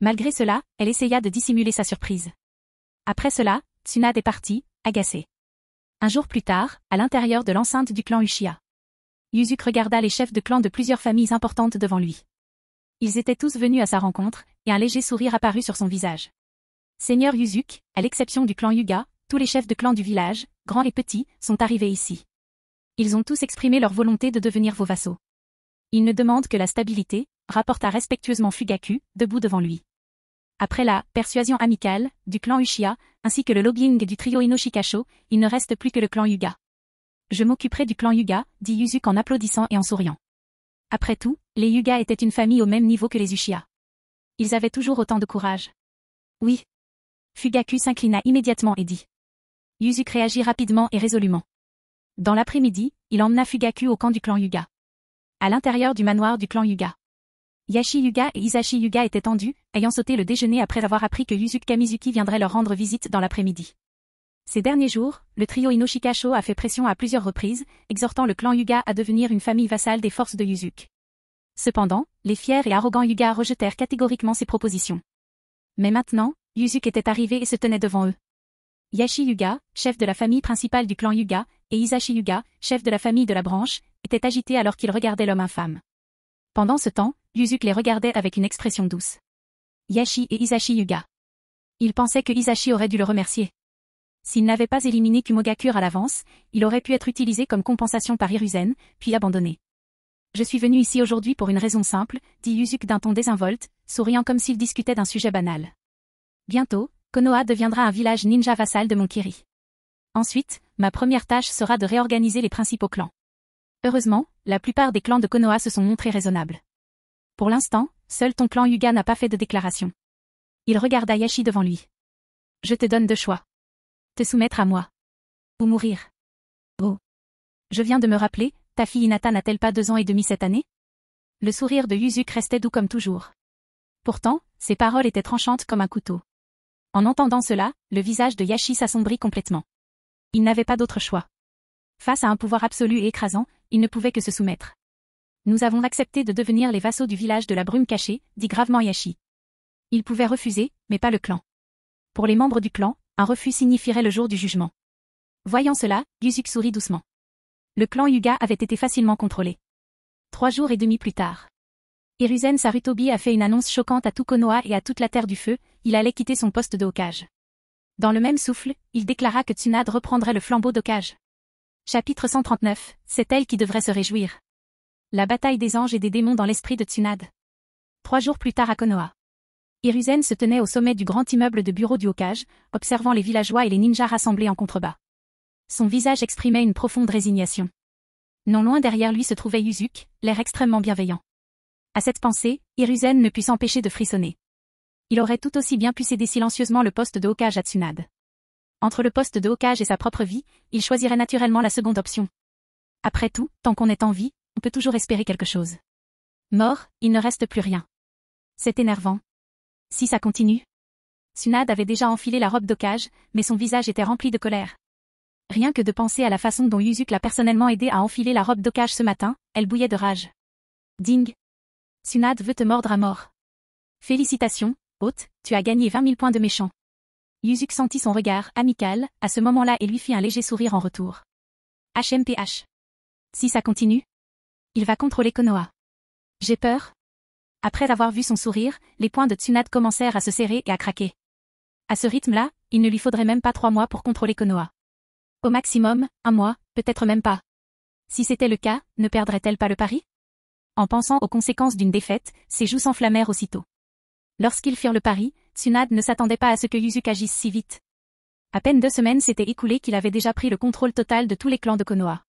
Malgré cela, elle essaya de dissimuler sa surprise. Après cela, Tsunade est partie, agacée. Un jour plus tard, à l'intérieur de l'enceinte du clan Uchiha. Yuzuki regarda les chefs de clan de plusieurs familles importantes devant lui. Ils étaient tous venus à sa rencontre, et un léger sourire apparut sur son visage. Seigneur Yuzuki, à l'exception du clan Hyuga, tous les chefs de clan du village, grands et petits, sont arrivés ici. Ils ont tous exprimé leur volonté de devenir vos vassaux. Ils ne demandent que la stabilité, rapporta respectueusement Fugaku, debout devant lui. Après la persuasion amicale du clan Uchiha, ainsi que le lobbying du trio Inoshikasho, il ne reste plus que le clan Hyuga. Je m'occuperai du clan Hyuga, dit Yuzuki en applaudissant et en souriant. Après tout, les Hyuga étaient une famille au même niveau que les Uchiha. Ils avaient toujours autant de courage. Oui. Fugaku s'inclina immédiatement et dit. Yuzuki réagit rapidement et résolument. Dans l'après-midi, il emmena Fugaku au camp du clan Hyuga. À l'intérieur du manoir du clan Hyuga. Yashi Hyuga et Hisashi Hyuga étaient tendus, ayant sauté le déjeuner après avoir appris que Yuzuki Kamizuki viendrait leur rendre visite dans l'après-midi. Ces derniers jours, le trio Inoshikasho a fait pression à plusieurs reprises, exhortant le clan Hyuga à devenir une famille vassale des forces de Yuzuki. Cependant, les fiers et arrogants Hyuga rejetèrent catégoriquement ces propositions. Mais maintenant, Yuzuki était arrivé et se tenait devant eux. Yashi Hyuga, chef de la famille principale du clan Hyuga, et Hisashi Hyuga, chef de la famille de la branche, étaient agités alors qu'ils regardaient l'homme infâme. Pendant ce temps, Yuzuki les regardait avec une expression douce. Yashi et Hisashi Hyuga. Il pensait que Hisashi aurait dû le remercier. S'il n'avait pas éliminé Kumogakure à l'avance, il aurait pu être utilisé comme compensation par Hiruzen, puis abandonné. Je suis venu ici aujourd'hui pour une raison simple, dit Yuzuki d'un ton désinvolte, souriant comme s'il discutait d'un sujet banal. Bientôt, Konoha deviendra un village ninja vassal de Monkiri. Ensuite, ma première tâche sera de réorganiser les principaux clans. Heureusement, la plupart des clans de Konoha se sont montrés raisonnables. Pour l'instant, seul ton clan Hyuga n'a pas fait de déclaration. Il regarda Yashi devant lui. Je te donne deux choix. Te soumettre à moi. Ou mourir. Oh. Je viens de me rappeler, ta fille Hinata n'a-t-elle pas 2 ans et demi cette année? Le sourire de Yuzuki restait doux comme toujours. Pourtant, ses paroles étaient tranchantes comme un couteau. En entendant cela, le visage de Yashi s'assombrit complètement. Il n'avait pas d'autre choix. Face à un pouvoir absolu et écrasant, il ne pouvait que se soumettre. Nous avons accepté de devenir les vassaux du village de la brume cachée, dit gravement Yashi. Il pouvait refuser, mais pas le clan. Pour les membres du clan, un refus signifierait le jour du jugement. Voyant cela, Yuzuki sourit doucement. Le clan Hyuga avait été facilement contrôlé. 3 jours et demi plus tard. Hiruzen Sarutobi a fait une annonce choquante à tout Konoha et à toute la Terre du Feu, il allait quitter son poste de Hokage. Dans le même souffle, il déclara que Tsunade reprendrait le flambeau d'Hokage. Chapitre 139, c'est elle qui devrait se réjouir. La bataille des anges et des démons dans l'esprit de Tsunade. 3 jours plus tard à Konoha. Hiruzen se tenait au sommet du grand immeuble de bureau du Hokage, observant les villageois et les ninjas rassemblés en contrebas. Son visage exprimait une profonde résignation. Non loin derrière lui se trouvait Yuzuki, l'air extrêmement bienveillant. À cette pensée, Hiruzen ne put s'empêcher de frissonner. Il aurait tout aussi bien pu céder silencieusement le poste de Hokage à Tsunade. Entre le poste de Hokage et sa propre vie, il choisirait naturellement la seconde option. Après tout, tant qu'on est en vie, on peut toujours espérer quelque chose. Mort, il ne reste plus rien. C'est énervant. Si ça continue. Tsunade avait déjà enfilé la robe d'Hokage, mais son visage était rempli de colère. Rien que de penser à la façon dont Yuzuki l'a personnellement aidé à enfiler la robe d'Hokage ce matin, elle bouillait de rage. Ding. Tsunade veut te mordre à mort. Félicitations, hôte, tu as gagné 20 000 points de méchant. Yuzuki sentit son regard amical à ce moment-là et lui fit un léger sourire en retour. HMPH. Si ça continue, il va contrôler Konoha. J'ai peur. Après avoir vu son sourire, les poings de Tsunade commencèrent à se serrer et à craquer. À ce rythme-là, il ne lui faudrait même pas 3 mois pour contrôler Konoha. Au maximum, 1 mois, peut-être même pas. Si c'était le cas, ne perdrait-elle pas le pari? En pensant aux conséquences d'une défaite, ses joues s'enflammèrent aussitôt. Lorsqu'ils firent le pari, Tsunade ne s'attendait pas à ce que Yuzuki agisse si vite. À peine 2 semaines s'étaient écoulées qu'il avait déjà pris le contrôle total de tous les clans de Konoha.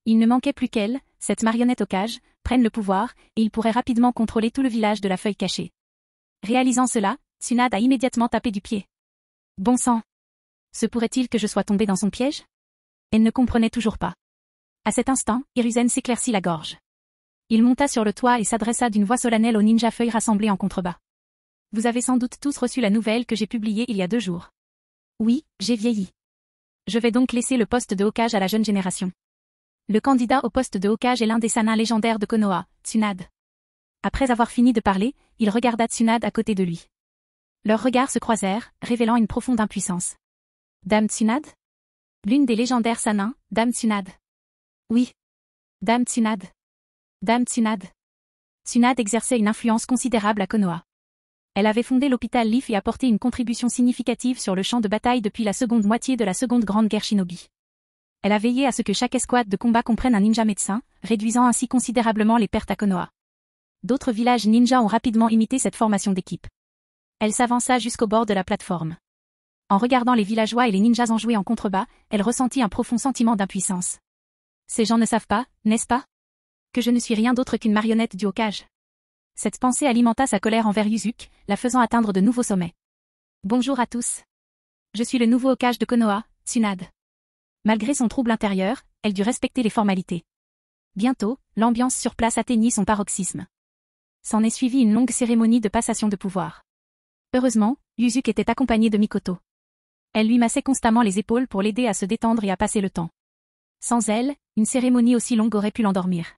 Il ne manquait plus qu'elle, cette marionnette Hokage, prenne le pouvoir, et il pourrait rapidement contrôler tout le village de la feuille cachée. Réalisant cela, Tsunade a immédiatement tapé du pied. Bon sang! Se pourrait-il que je sois tombée dans son piège? Elle ne comprenait toujours pas. À cet instant, Hiruzen s'éclaircit la gorge. Il monta sur le toit et s'adressa d'une voix solennelle aux ninja feuilles rassemblés en contrebas. Vous avez sans doute tous reçu la nouvelle que j'ai publiée il y a 2 jours. Oui, j'ai vieilli. Je vais donc laisser le poste de Hokage à la jeune génération. Le candidat au poste de Hokage est l'un des sanins légendaires de Konoha, Tsunade. Après avoir fini de parler, il regarda Tsunade à côté de lui. Leurs regards se croisèrent, révélant une profonde impuissance. Dame Tsunade? L'une des légendaires sanins, Dame Tsunade. Oui. Dame Tsunade. Dame Tsunade. Tsunade exerçait une influence considérable à Konoha. Elle avait fondé l'hôpital Leaf et apporté une contribution significative sur le champ de bataille depuis la seconde moitié de la seconde grande guerre shinobi. Elle a veillé à ce que chaque escouade de combat comprenne un ninja médecin, réduisant ainsi considérablement les pertes à Konoha. D'autres villages ninja ont rapidement imité cette formation d'équipe. Elle s'avança jusqu'au bord de la plateforme. En regardant les villageois et les ninjas enjoués en contrebas, elle ressentit un profond sentiment d'impuissance. Ces gens ne savent pas, n'est-ce pas? Que je ne suis rien d'autre qu'une marionnette du Hokage. Cette pensée alimenta sa colère envers Yuzuki, la faisant atteindre de nouveaux sommets. Bonjour à tous. Je suis le nouveau Hokage de Konoha, Tsunade. Malgré son trouble intérieur, elle dut respecter les formalités. Bientôt, l'ambiance sur place atteignit son paroxysme. S'en est suivie une longue cérémonie de passation de pouvoir. Heureusement, Yuzuki était accompagné de Mikoto. Elle lui massait constamment les épaules pour l'aider à se détendre et à passer le temps. Sans elle, une cérémonie aussi longue aurait pu l'endormir.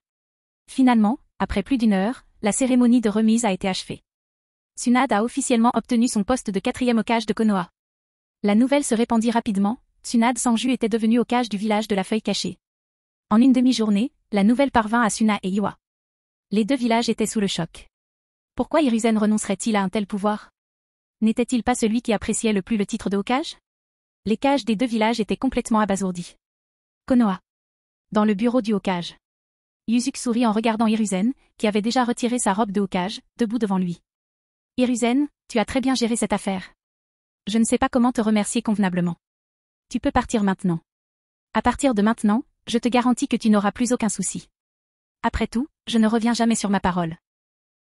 Finalement, après plus d'1 heure, la cérémonie de remise a été achevée. Tsunade a officiellement obtenu son poste de 4e Hokage de Konoha. La nouvelle se répandit rapidement, Tsunade Sanju était devenu Hokage du village de la feuille cachée. En une demi-journée, la nouvelle parvint à Suna et Iwa. Les 2 villages étaient sous le choc. Pourquoi Hiruzen renoncerait-il à un tel pouvoir? N'était-il pas celui qui appréciait le plus le titre de Hokage? Les cages des 2 villages étaient complètement abasourdies. Konoha. Dans le bureau du Hokage. Yuzuki sourit en regardant Hiruzen, qui avait déjà retiré sa robe de Hokage, debout devant lui. Hiruzen, tu as très bien géré cette affaire. Je ne sais pas comment te remercier convenablement. Tu peux partir maintenant. À partir de maintenant, je te garantis que tu n'auras plus aucun souci. Après tout, je ne reviens jamais sur ma parole.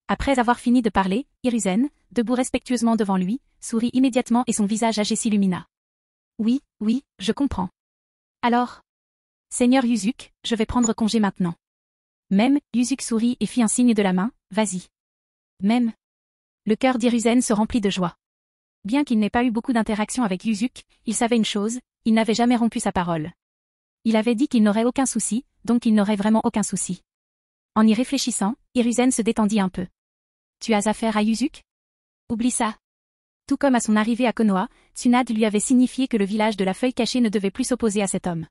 Après avoir fini de parler, Hiruzen, debout respectueusement devant lui, sourit immédiatement et son visage âgé s'illumina. Oui, je comprends. Alors? Seigneur Yuzuki, je vais prendre congé maintenant. Même, Yuzuki sourit et fit un signe de la main, vas-y. Même. Le cœur d'Hiruzen se remplit de joie. Bien qu'il n'ait pas eu beaucoup d'interaction avec Yuzuki, il savait une chose, il n'avait jamais rompu sa parole. Il avait dit qu'il n'aurait aucun souci, donc il n'aurait vraiment aucun souci. En y réfléchissant, Hiruzen se détendit un peu. Tu as affaire à Yuzuki? Oublie ça. Tout comme à son arrivée à Konoha, Tsunade lui avait signifié que le village de la feuille cachée ne devait plus s'opposer à cet homme.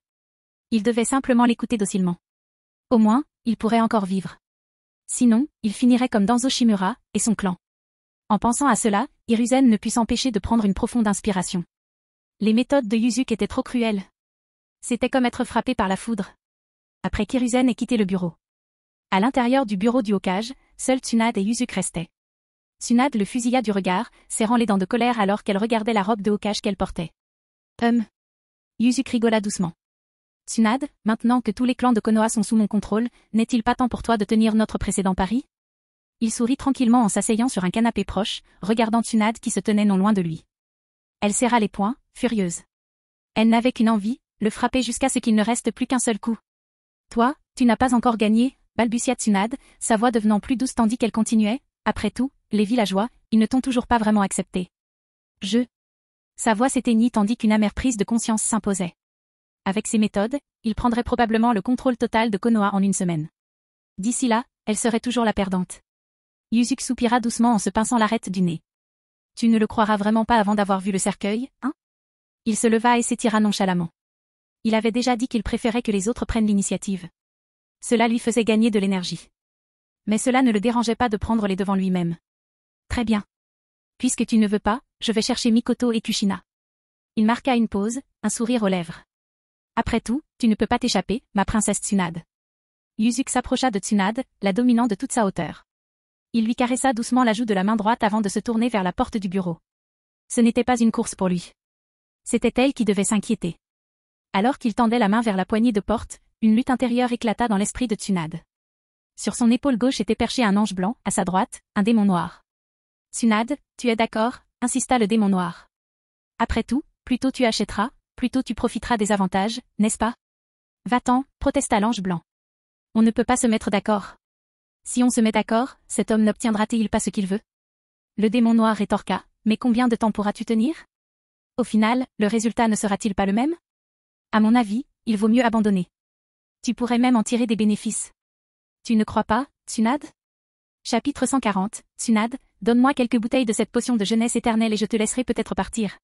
Il devait simplement l'écouter docilement. Au moins, il pourrait encore vivre. Sinon, il finirait comme Danzo Shimura et son clan. En pensant à cela, Hiruzen ne put s'empêcher de prendre une profonde inspiration. Les méthodes de Yuzuki étaient trop cruelles. C'était comme être frappé par la foudre. Après qu'Hiruzen ait quitté le bureau. À l'intérieur du bureau du Hokage, seuls Tsunade et Yuzuki restaient. Tsunade le fusilla du regard, serrant les dents de colère alors qu'elle regardait la robe de Hokage qu'elle portait. Yuzuki rigola doucement. Tsunade, maintenant que tous les clans de Konoha sont sous mon contrôle, n'est-il pas temps pour toi de tenir notre précédent pari? Il sourit tranquillement en s'asseyant sur un canapé proche, regardant Tsunade qui se tenait non loin de lui. Elle serra les poings, furieuse. Elle n'avait qu'une envie, le frapper jusqu'à ce qu'il ne reste plus qu'un seul coup. Toi, tu n'as pas encore gagné, balbutia Tsunade, sa voix devenant plus douce tandis qu'elle continuait. Après tout, les villageois, ils ne t'ont toujours pas vraiment accepté. Sa voix s'éteignit tandis qu'une amère prise de conscience s'imposait. Avec ces méthodes, il prendrait probablement le contrôle total de Konoha en une semaine. D'ici là, elle serait toujours la perdante. Yuzuki soupira doucement en se pinçant l'arête du nez. Tu ne le croiras vraiment pas avant d'avoir vu le cercueil, hein? Il se leva et s'étira nonchalamment. Il avait déjà dit qu'il préférait que les autres prennent l'initiative. Cela lui faisait gagner de l'énergie. Mais cela ne le dérangeait pas de prendre les devants lui-même. Très bien. Puisque tu ne veux pas, je vais chercher Mikoto et Kushina. Il marqua une pause, un sourire aux lèvres. Après tout, tu ne peux pas t'échapper, ma princesse Tsunade. Yuzuki s'approcha de Tsunade, la dominant de toute sa hauteur. Il lui caressa doucement la joue de la main droite avant de se tourner vers la porte du bureau. Ce n'était pas une course pour lui. C'était elle qui devait s'inquiéter. Alors qu'il tendait la main vers la poignée de porte, une lutte intérieure éclata dans l'esprit de Tsunade. Sur son épaule gauche était perché un ange blanc, à sa droite, un démon noir. Tsunade, tu es d'accord, insista le démon noir. Après tout, plus tôt tu achèteras, plus tôt tu profiteras des avantages, n'est-ce pas? Va-t'en, protesta l'ange blanc. On ne peut pas se mettre d'accord. Si on se met d'accord, cet homme n'obtiendra-t-il pas ce qu'il veut? Le démon noir rétorqua, mais combien de temps pourras-tu tenir? Au final, le résultat ne sera-t-il pas le même? À mon avis, il vaut mieux abandonner. Tu pourrais même en tirer des bénéfices. Tu ne crois pas, Tsunade? Chapitre 140, Tsunade, donne-moi quelques bouteilles de cette potion de jeunesse éternelle et je te laisserai peut-être partir.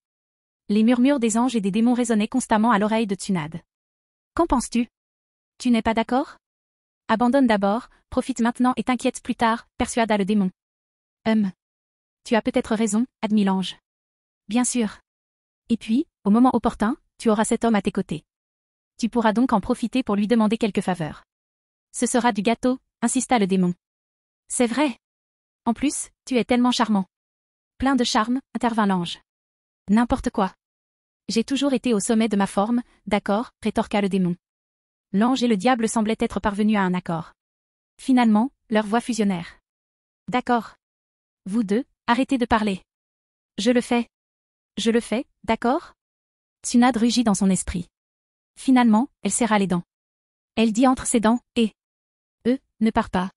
Les murmures des anges et des démons résonnaient constamment à l'oreille de Tsunade. Qu'en penses-tu? Tu n'es pas d'accord? Abandonne d'abord, profite maintenant et t'inquiète plus tard, persuada le démon. Tu as peut-être raison, admit l'ange. Bien sûr. Et puis, au moment opportun, tu auras cet homme à tes côtés. Tu pourras donc en profiter pour lui demander quelques faveurs. Ce sera du gâteau, insista le démon. C'est vrai. En plus, tu es tellement charmant. Plein de charme, intervint l'ange. N'importe quoi. J'ai toujours été au sommet de ma forme, d'accord, rétorqua le démon. L'ange et le diable semblaient être parvenus à un accord. Finalement, leurs voix fusionnèrent. D'accord. Vous deux, arrêtez de parler. Je le fais. Je le fais, d'accord? Tsunade rugit dans son esprit. Finalement, elle serra les dents. Elle dit entre ses dents, ne pars pas.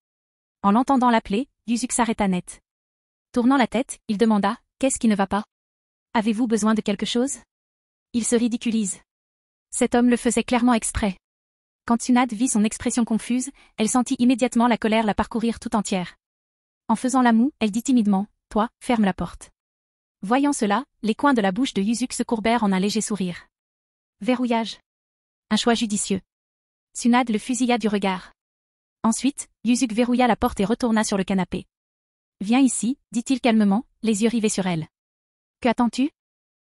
En l'entendant l'appeler, Yuzuki s'arrêta net. Tournant la tête, il demanda, qu'est-ce qui ne va pas? Avez-vous besoin de quelque chose? Il se ridiculise. Cet homme le faisait clairement exprès. Quand Tsunade vit son expression confuse, elle sentit immédiatement la colère la parcourir tout entière. En faisant la moue, elle dit timidement, toi, ferme la porte. Voyant cela, les coins de la bouche de Yuzuki se courbèrent en un léger sourire. Verrouillage. Un choix judicieux. Tsunade le fusilla du regard. Ensuite, Yuzuki verrouilla la porte et retourna sur le canapé. Viens ici, dit-il calmement, les yeux rivés sur elle. Que attends-tu?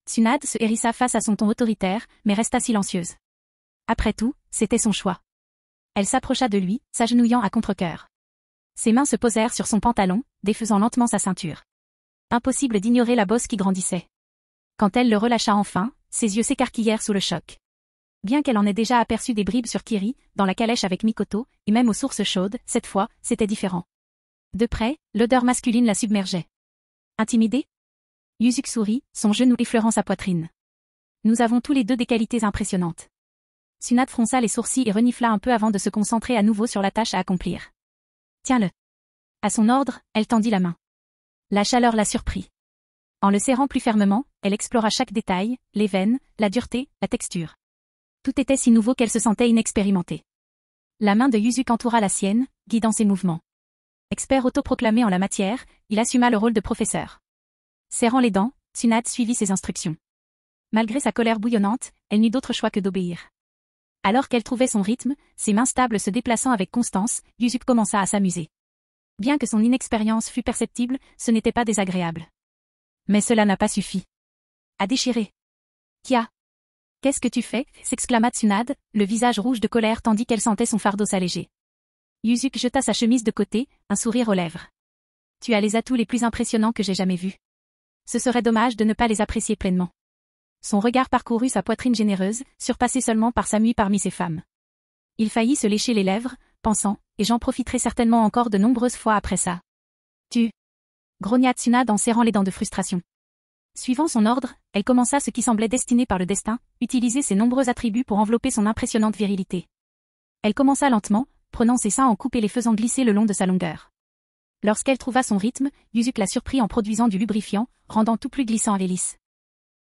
Tsunade se hérissa face à son ton autoritaire, mais resta silencieuse. Après tout, c'était son choix. Elle s'approcha de lui, s'agenouillant à contre-cœur. Ses mains se posèrent sur son pantalon, défaisant lentement sa ceinture. Impossible d'ignorer la bosse qui grandissait. Quand elle le relâcha enfin, ses yeux s'écarquillèrent sous le choc. Bien qu'elle en ait déjà aperçu des bribes sur Kiri, dans la calèche avec Mikoto, et même aux sources chaudes, cette fois, c'était différent. De près, l'odeur masculine la submergeait. Intimidée? Yuzuki sourit, son genou effleurant sa poitrine. Nous avons tous les deux des qualités impressionnantes. Tsunade fronça les sourcils et renifla un peu avant de se concentrer à nouveau sur la tâche à accomplir. Tiens-le. À son ordre, elle tendit la main. La chaleur la surprit. En le serrant plus fermement, elle explora chaque détail, les veines, la dureté, la texture. Tout était si nouveau qu'elle se sentait inexpérimentée. La main de Yuzuki entoura la sienne, guidant ses mouvements. Expert autoproclamé en la matière, il assuma le rôle de professeur. Serrant les dents, Tsunade suivit ses instructions. Malgré sa colère bouillonnante, elle n'eut d'autre choix que d'obéir. Alors qu'elle trouvait son rythme, ses mains stables se déplaçant avec constance, Yuzuki commença à s'amuser. Bien que son inexpérience fût perceptible, ce n'était pas désagréable. Mais cela n'a pas suffi. À déchirer. Kia. Qu'est-ce que tu fais? S'exclama Tsunade, le visage rouge de colère tandis qu'elle sentait son fardeau s'alléger. Yuzuki jeta sa chemise de côté, un sourire aux lèvres. Tu as les atouts les plus impressionnants que j'ai jamais vus. Ce serait dommage de ne pas les apprécier pleinement. Son regard parcourut sa poitrine généreuse, surpassée seulement par sa mue parmi ces femmes. Il faillit se lécher les lèvres, pensant, et j'en profiterai certainement encore de nombreuses fois après ça. Tu. Grogna Tsunade en serrant les dents de frustration. Suivant son ordre, elle commença ce qui semblait destiné par le destin, utiliser ses nombreux attributs pour envelopper son impressionnante virilité. Elle commença lentement, prenant ses seins en coupe et les faisant glisser le long de sa longueur. Lorsqu'elle trouva son rythme, Yuzuki la surprit en produisant du lubrifiant, rendant tout plus glissant et lisse.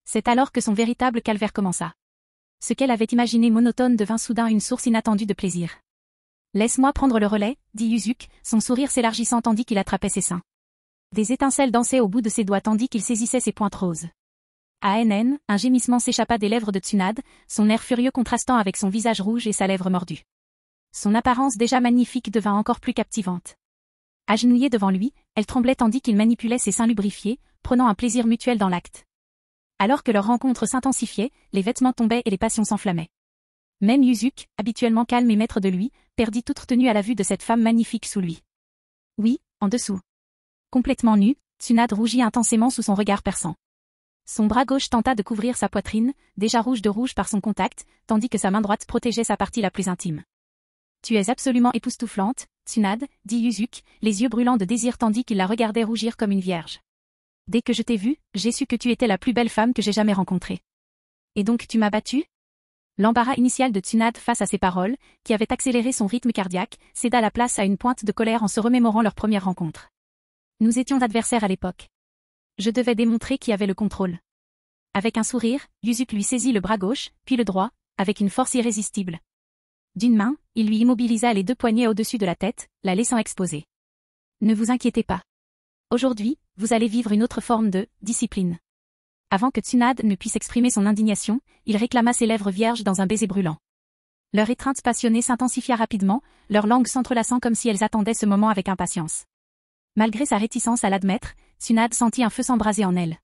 C'est alors que son véritable calvaire commença. Ce qu'elle avait imaginé monotone devint soudain une source inattendue de plaisir. Laisse-moi prendre le relais, dit Yuzuki, son sourire s'élargissant tandis qu'il attrapait ses seins. Des étincelles dansaient au bout de ses doigts tandis qu'il saisissait ses pointes roses. ANN, un gémissement s'échappa des lèvres de Tsunade, son air furieux contrastant avec son visage rouge et sa lèvre mordue. Son apparence déjà magnifique devint encore plus captivante. Agenouillée devant lui, elle tremblait tandis qu'il manipulait ses seins lubrifiés, prenant un plaisir mutuel dans l'acte. Alors que leur rencontre s'intensifiait, les vêtements tombaient et les passions s'enflammaient. Même Yuzuki, habituellement calme et maître de lui, perdit toute retenue à la vue de cette femme magnifique sous lui. Oui, en dessous. Complètement nue, Tsunade rougit intensément sous son regard perçant. Son bras gauche tenta de couvrir sa poitrine, déjà rouge de rouge par son contact, tandis que sa main droite protégeait sa partie la plus intime. Tu es absolument époustouflante, Tsunade, dit Yuzuki, les yeux brûlants de désir tandis qu'il la regardait rougir comme une vierge. Dès que je t'ai vue, j'ai su que tu étais la plus belle femme que j'ai jamais rencontrée. Et donc tu m'as battue? L'embarras initial de Tsunade face à ces paroles, qui avaient accéléré son rythme cardiaque, céda la place à une pointe de colère en se remémorant leur première rencontre. Nous étions adversaires à l'époque. Je devais démontrer qui avait le contrôle. Avec un sourire, Yuzuki lui saisit le bras gauche, puis le droit, avec une force irrésistible. D'une main, il lui immobilisa les deux poignets au-dessus de la tête, la laissant exposer. Ne vous inquiétez pas. Aujourd'hui, vous allez vivre une autre forme de discipline. Avant que Tsunade ne puisse exprimer son indignation, il réclama ses lèvres vierges dans un baiser brûlant. Leur étreinte passionnée s'intensifia rapidement, leurs langues s'entrelaçant comme si elles attendaient ce moment avec impatience. Malgré sa réticence à l'admettre, Tsunade sentit un feu s'embraser en elle.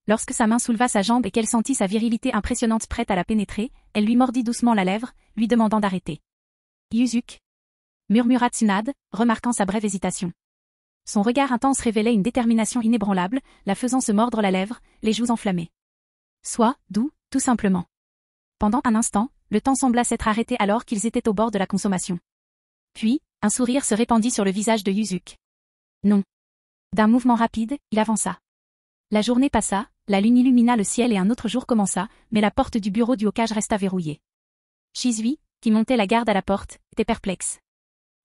Lorsque sa main souleva sa jambe et qu'elle sentit sa virilité impressionnante prête à la pénétrer, elle lui mordit doucement la lèvre, lui demandant d'arrêter. Yuzuki, murmura Tsunade, remarquant sa brève hésitation. Son regard intense révélait une détermination inébranlable, la faisant se mordre la lèvre, les joues enflammées. Sois doux, tout simplement. Pendant un instant, le temps sembla s'être arrêté alors qu'ils étaient au bord de la consommation. Puis, un sourire se répandit sur le visage de Yuzuki. Non. D'un mouvement rapide, il avança. La journée passa, la lune illumina le ciel et un autre jour commença, mais la porte du bureau du hokage resta verrouillée. Shizui, qui montait la garde à la porte, était perplexe.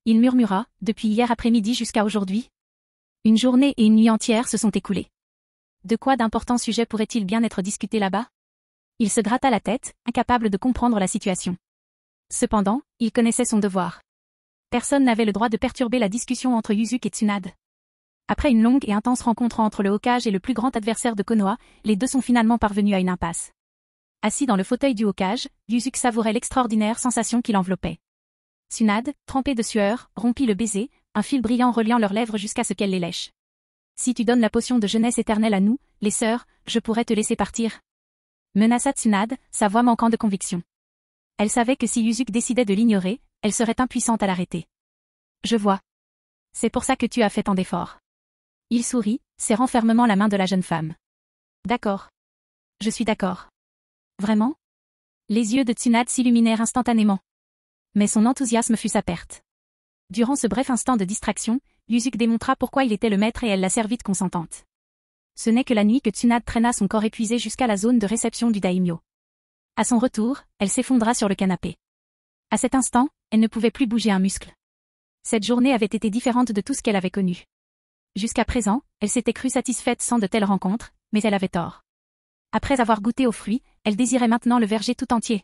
Il murmura, depuis hier après-midi jusqu'à aujourd'hui. Une journée et une nuit entière se sont écoulées. De quoi d'importants sujets pourraient-ils bien être discutés là-bas? Il se gratta la tête, incapable de comprendre la situation. Cependant, il connaissait son devoir. Personne n'avait le droit de perturber la discussion entre Yuzuki et Tsunade. Après une longue et intense rencontre entre le Hokage et le plus grand adversaire de Konoha, les deux sont finalement parvenus à une impasse. Assis dans le fauteuil du Hokage, Yuzuki savourait l'extraordinaire sensation qui l'enveloppait. Tsunade, trempée de sueur, rompit le baiser, un fil brillant reliant leurs lèvres jusqu'à ce qu'elle les lèche. Si tu donnes la potion de jeunesse éternelle à nous, les sœurs, je pourrais te laisser partir. Menaça Tsunade, sa voix manquant de conviction. Elle savait que si Yuzuki décidait de l'ignorer, elle serait impuissante à l'arrêter. Je vois. C'est pour ça que tu as fait tant d'efforts. Il sourit, serrant fermement la main de la jeune femme. D'accord. Je suis d'accord. Vraiment? Les yeux de Tsunade s'illuminèrent instantanément. Mais son enthousiasme fut sa perte. Durant ce bref instant de distraction, Yuzuki démontra pourquoi il était le maître et elle la servite consentante. Ce n'est que la nuit que Tsunade traîna son corps épuisé jusqu'à la zone de réception du daimyo. À son retour, elle s'effondra sur le canapé. À cet instant, elle ne pouvait plus bouger un muscle. Cette journée avait été différente de tout ce qu'elle avait connu. Jusqu'à présent, elle s'était crue satisfaite sans de telles rencontres, mais elle avait tort. Après avoir goûté aux fruits, elle désirait maintenant le verger tout entier.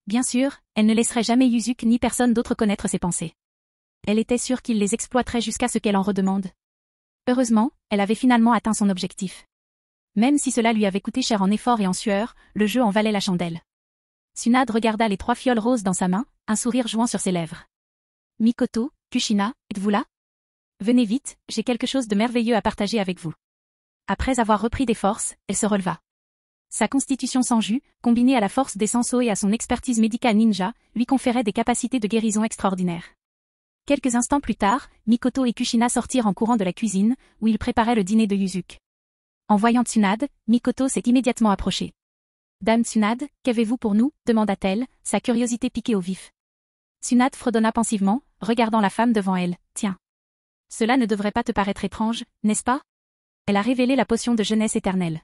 Bien sûr, elle ne laisserait jamais Yuzuki ni personne d'autre connaître ses pensées. Elle était sûre qu'il les exploiterait jusqu'à ce qu'elle en redemande. Heureusement, elle avait finalement atteint son objectif. Même si cela lui avait coûté cher en efforts et en sueur, le jeu en valait la chandelle. Tsunade regarda les 3 fioles roses dans sa main, un sourire jouant sur ses lèvres. Mikoto, Kushina, êtes-vous là? Venez vite, j'ai quelque chose de merveilleux à partager avec vous. Après avoir repris des forces, elle se releva. Sa constitution sans jus, combinée à la force des Senso et à son expertise médicale ninja, lui conférait des capacités de guérison extraordinaires. Quelques instants plus tard, Mikoto et Kushina sortirent en courant de la cuisine, où ils préparaient le dîner de Yuzuki. En voyant Tsunade, Mikoto s'est immédiatement approchée. « Dame Tsunade, qu'avez-vous pour nous » demanda-t-elle, sa curiosité piquée au vif. Tsunade fredonna pensivement, regardant la femme devant elle. « Tiens. Cela ne devrait pas te paraître étrange, n'est-ce pas ?» Elle a révélé la potion de jeunesse éternelle.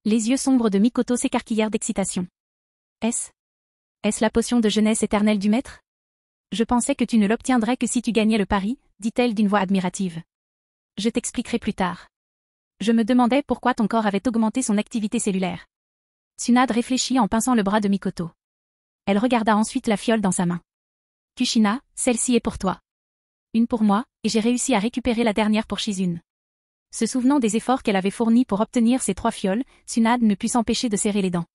Les yeux sombres de Mikoto s'écarquillèrent d'excitation. « Est-ce la potion de jeunesse éternelle du maître ? Je pensais que tu ne l'obtiendrais que si tu gagnais le pari, dit-elle d'une voix admirative. Je t'expliquerai plus tard. Je me demandais pourquoi ton corps avait augmenté son activité cellulaire. Tsunade réfléchit en pinçant le bras de Mikoto. Elle regarda ensuite la fiole dans sa main. Kushina, celle-ci est pour toi. Une pour moi, et j'ai réussi à récupérer la dernière pour Shizune. Se souvenant des efforts qu'elle avait fournis pour obtenir ces 3 fioles, Tsunade ne put s'empêcher de serrer les dents.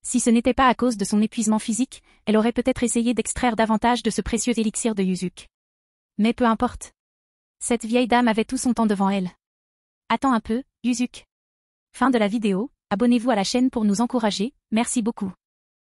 Si ce n'était pas à cause de son épuisement physique, elle aurait peut-être essayé d'extraire davantage de ce précieux élixir de Yuzuki. Mais peu importe. Cette vieille dame avait tout son temps devant elle. Attends un peu, Yuzuki. Fin de la vidéo, abonnez-vous à la chaîne pour nous encourager, merci beaucoup.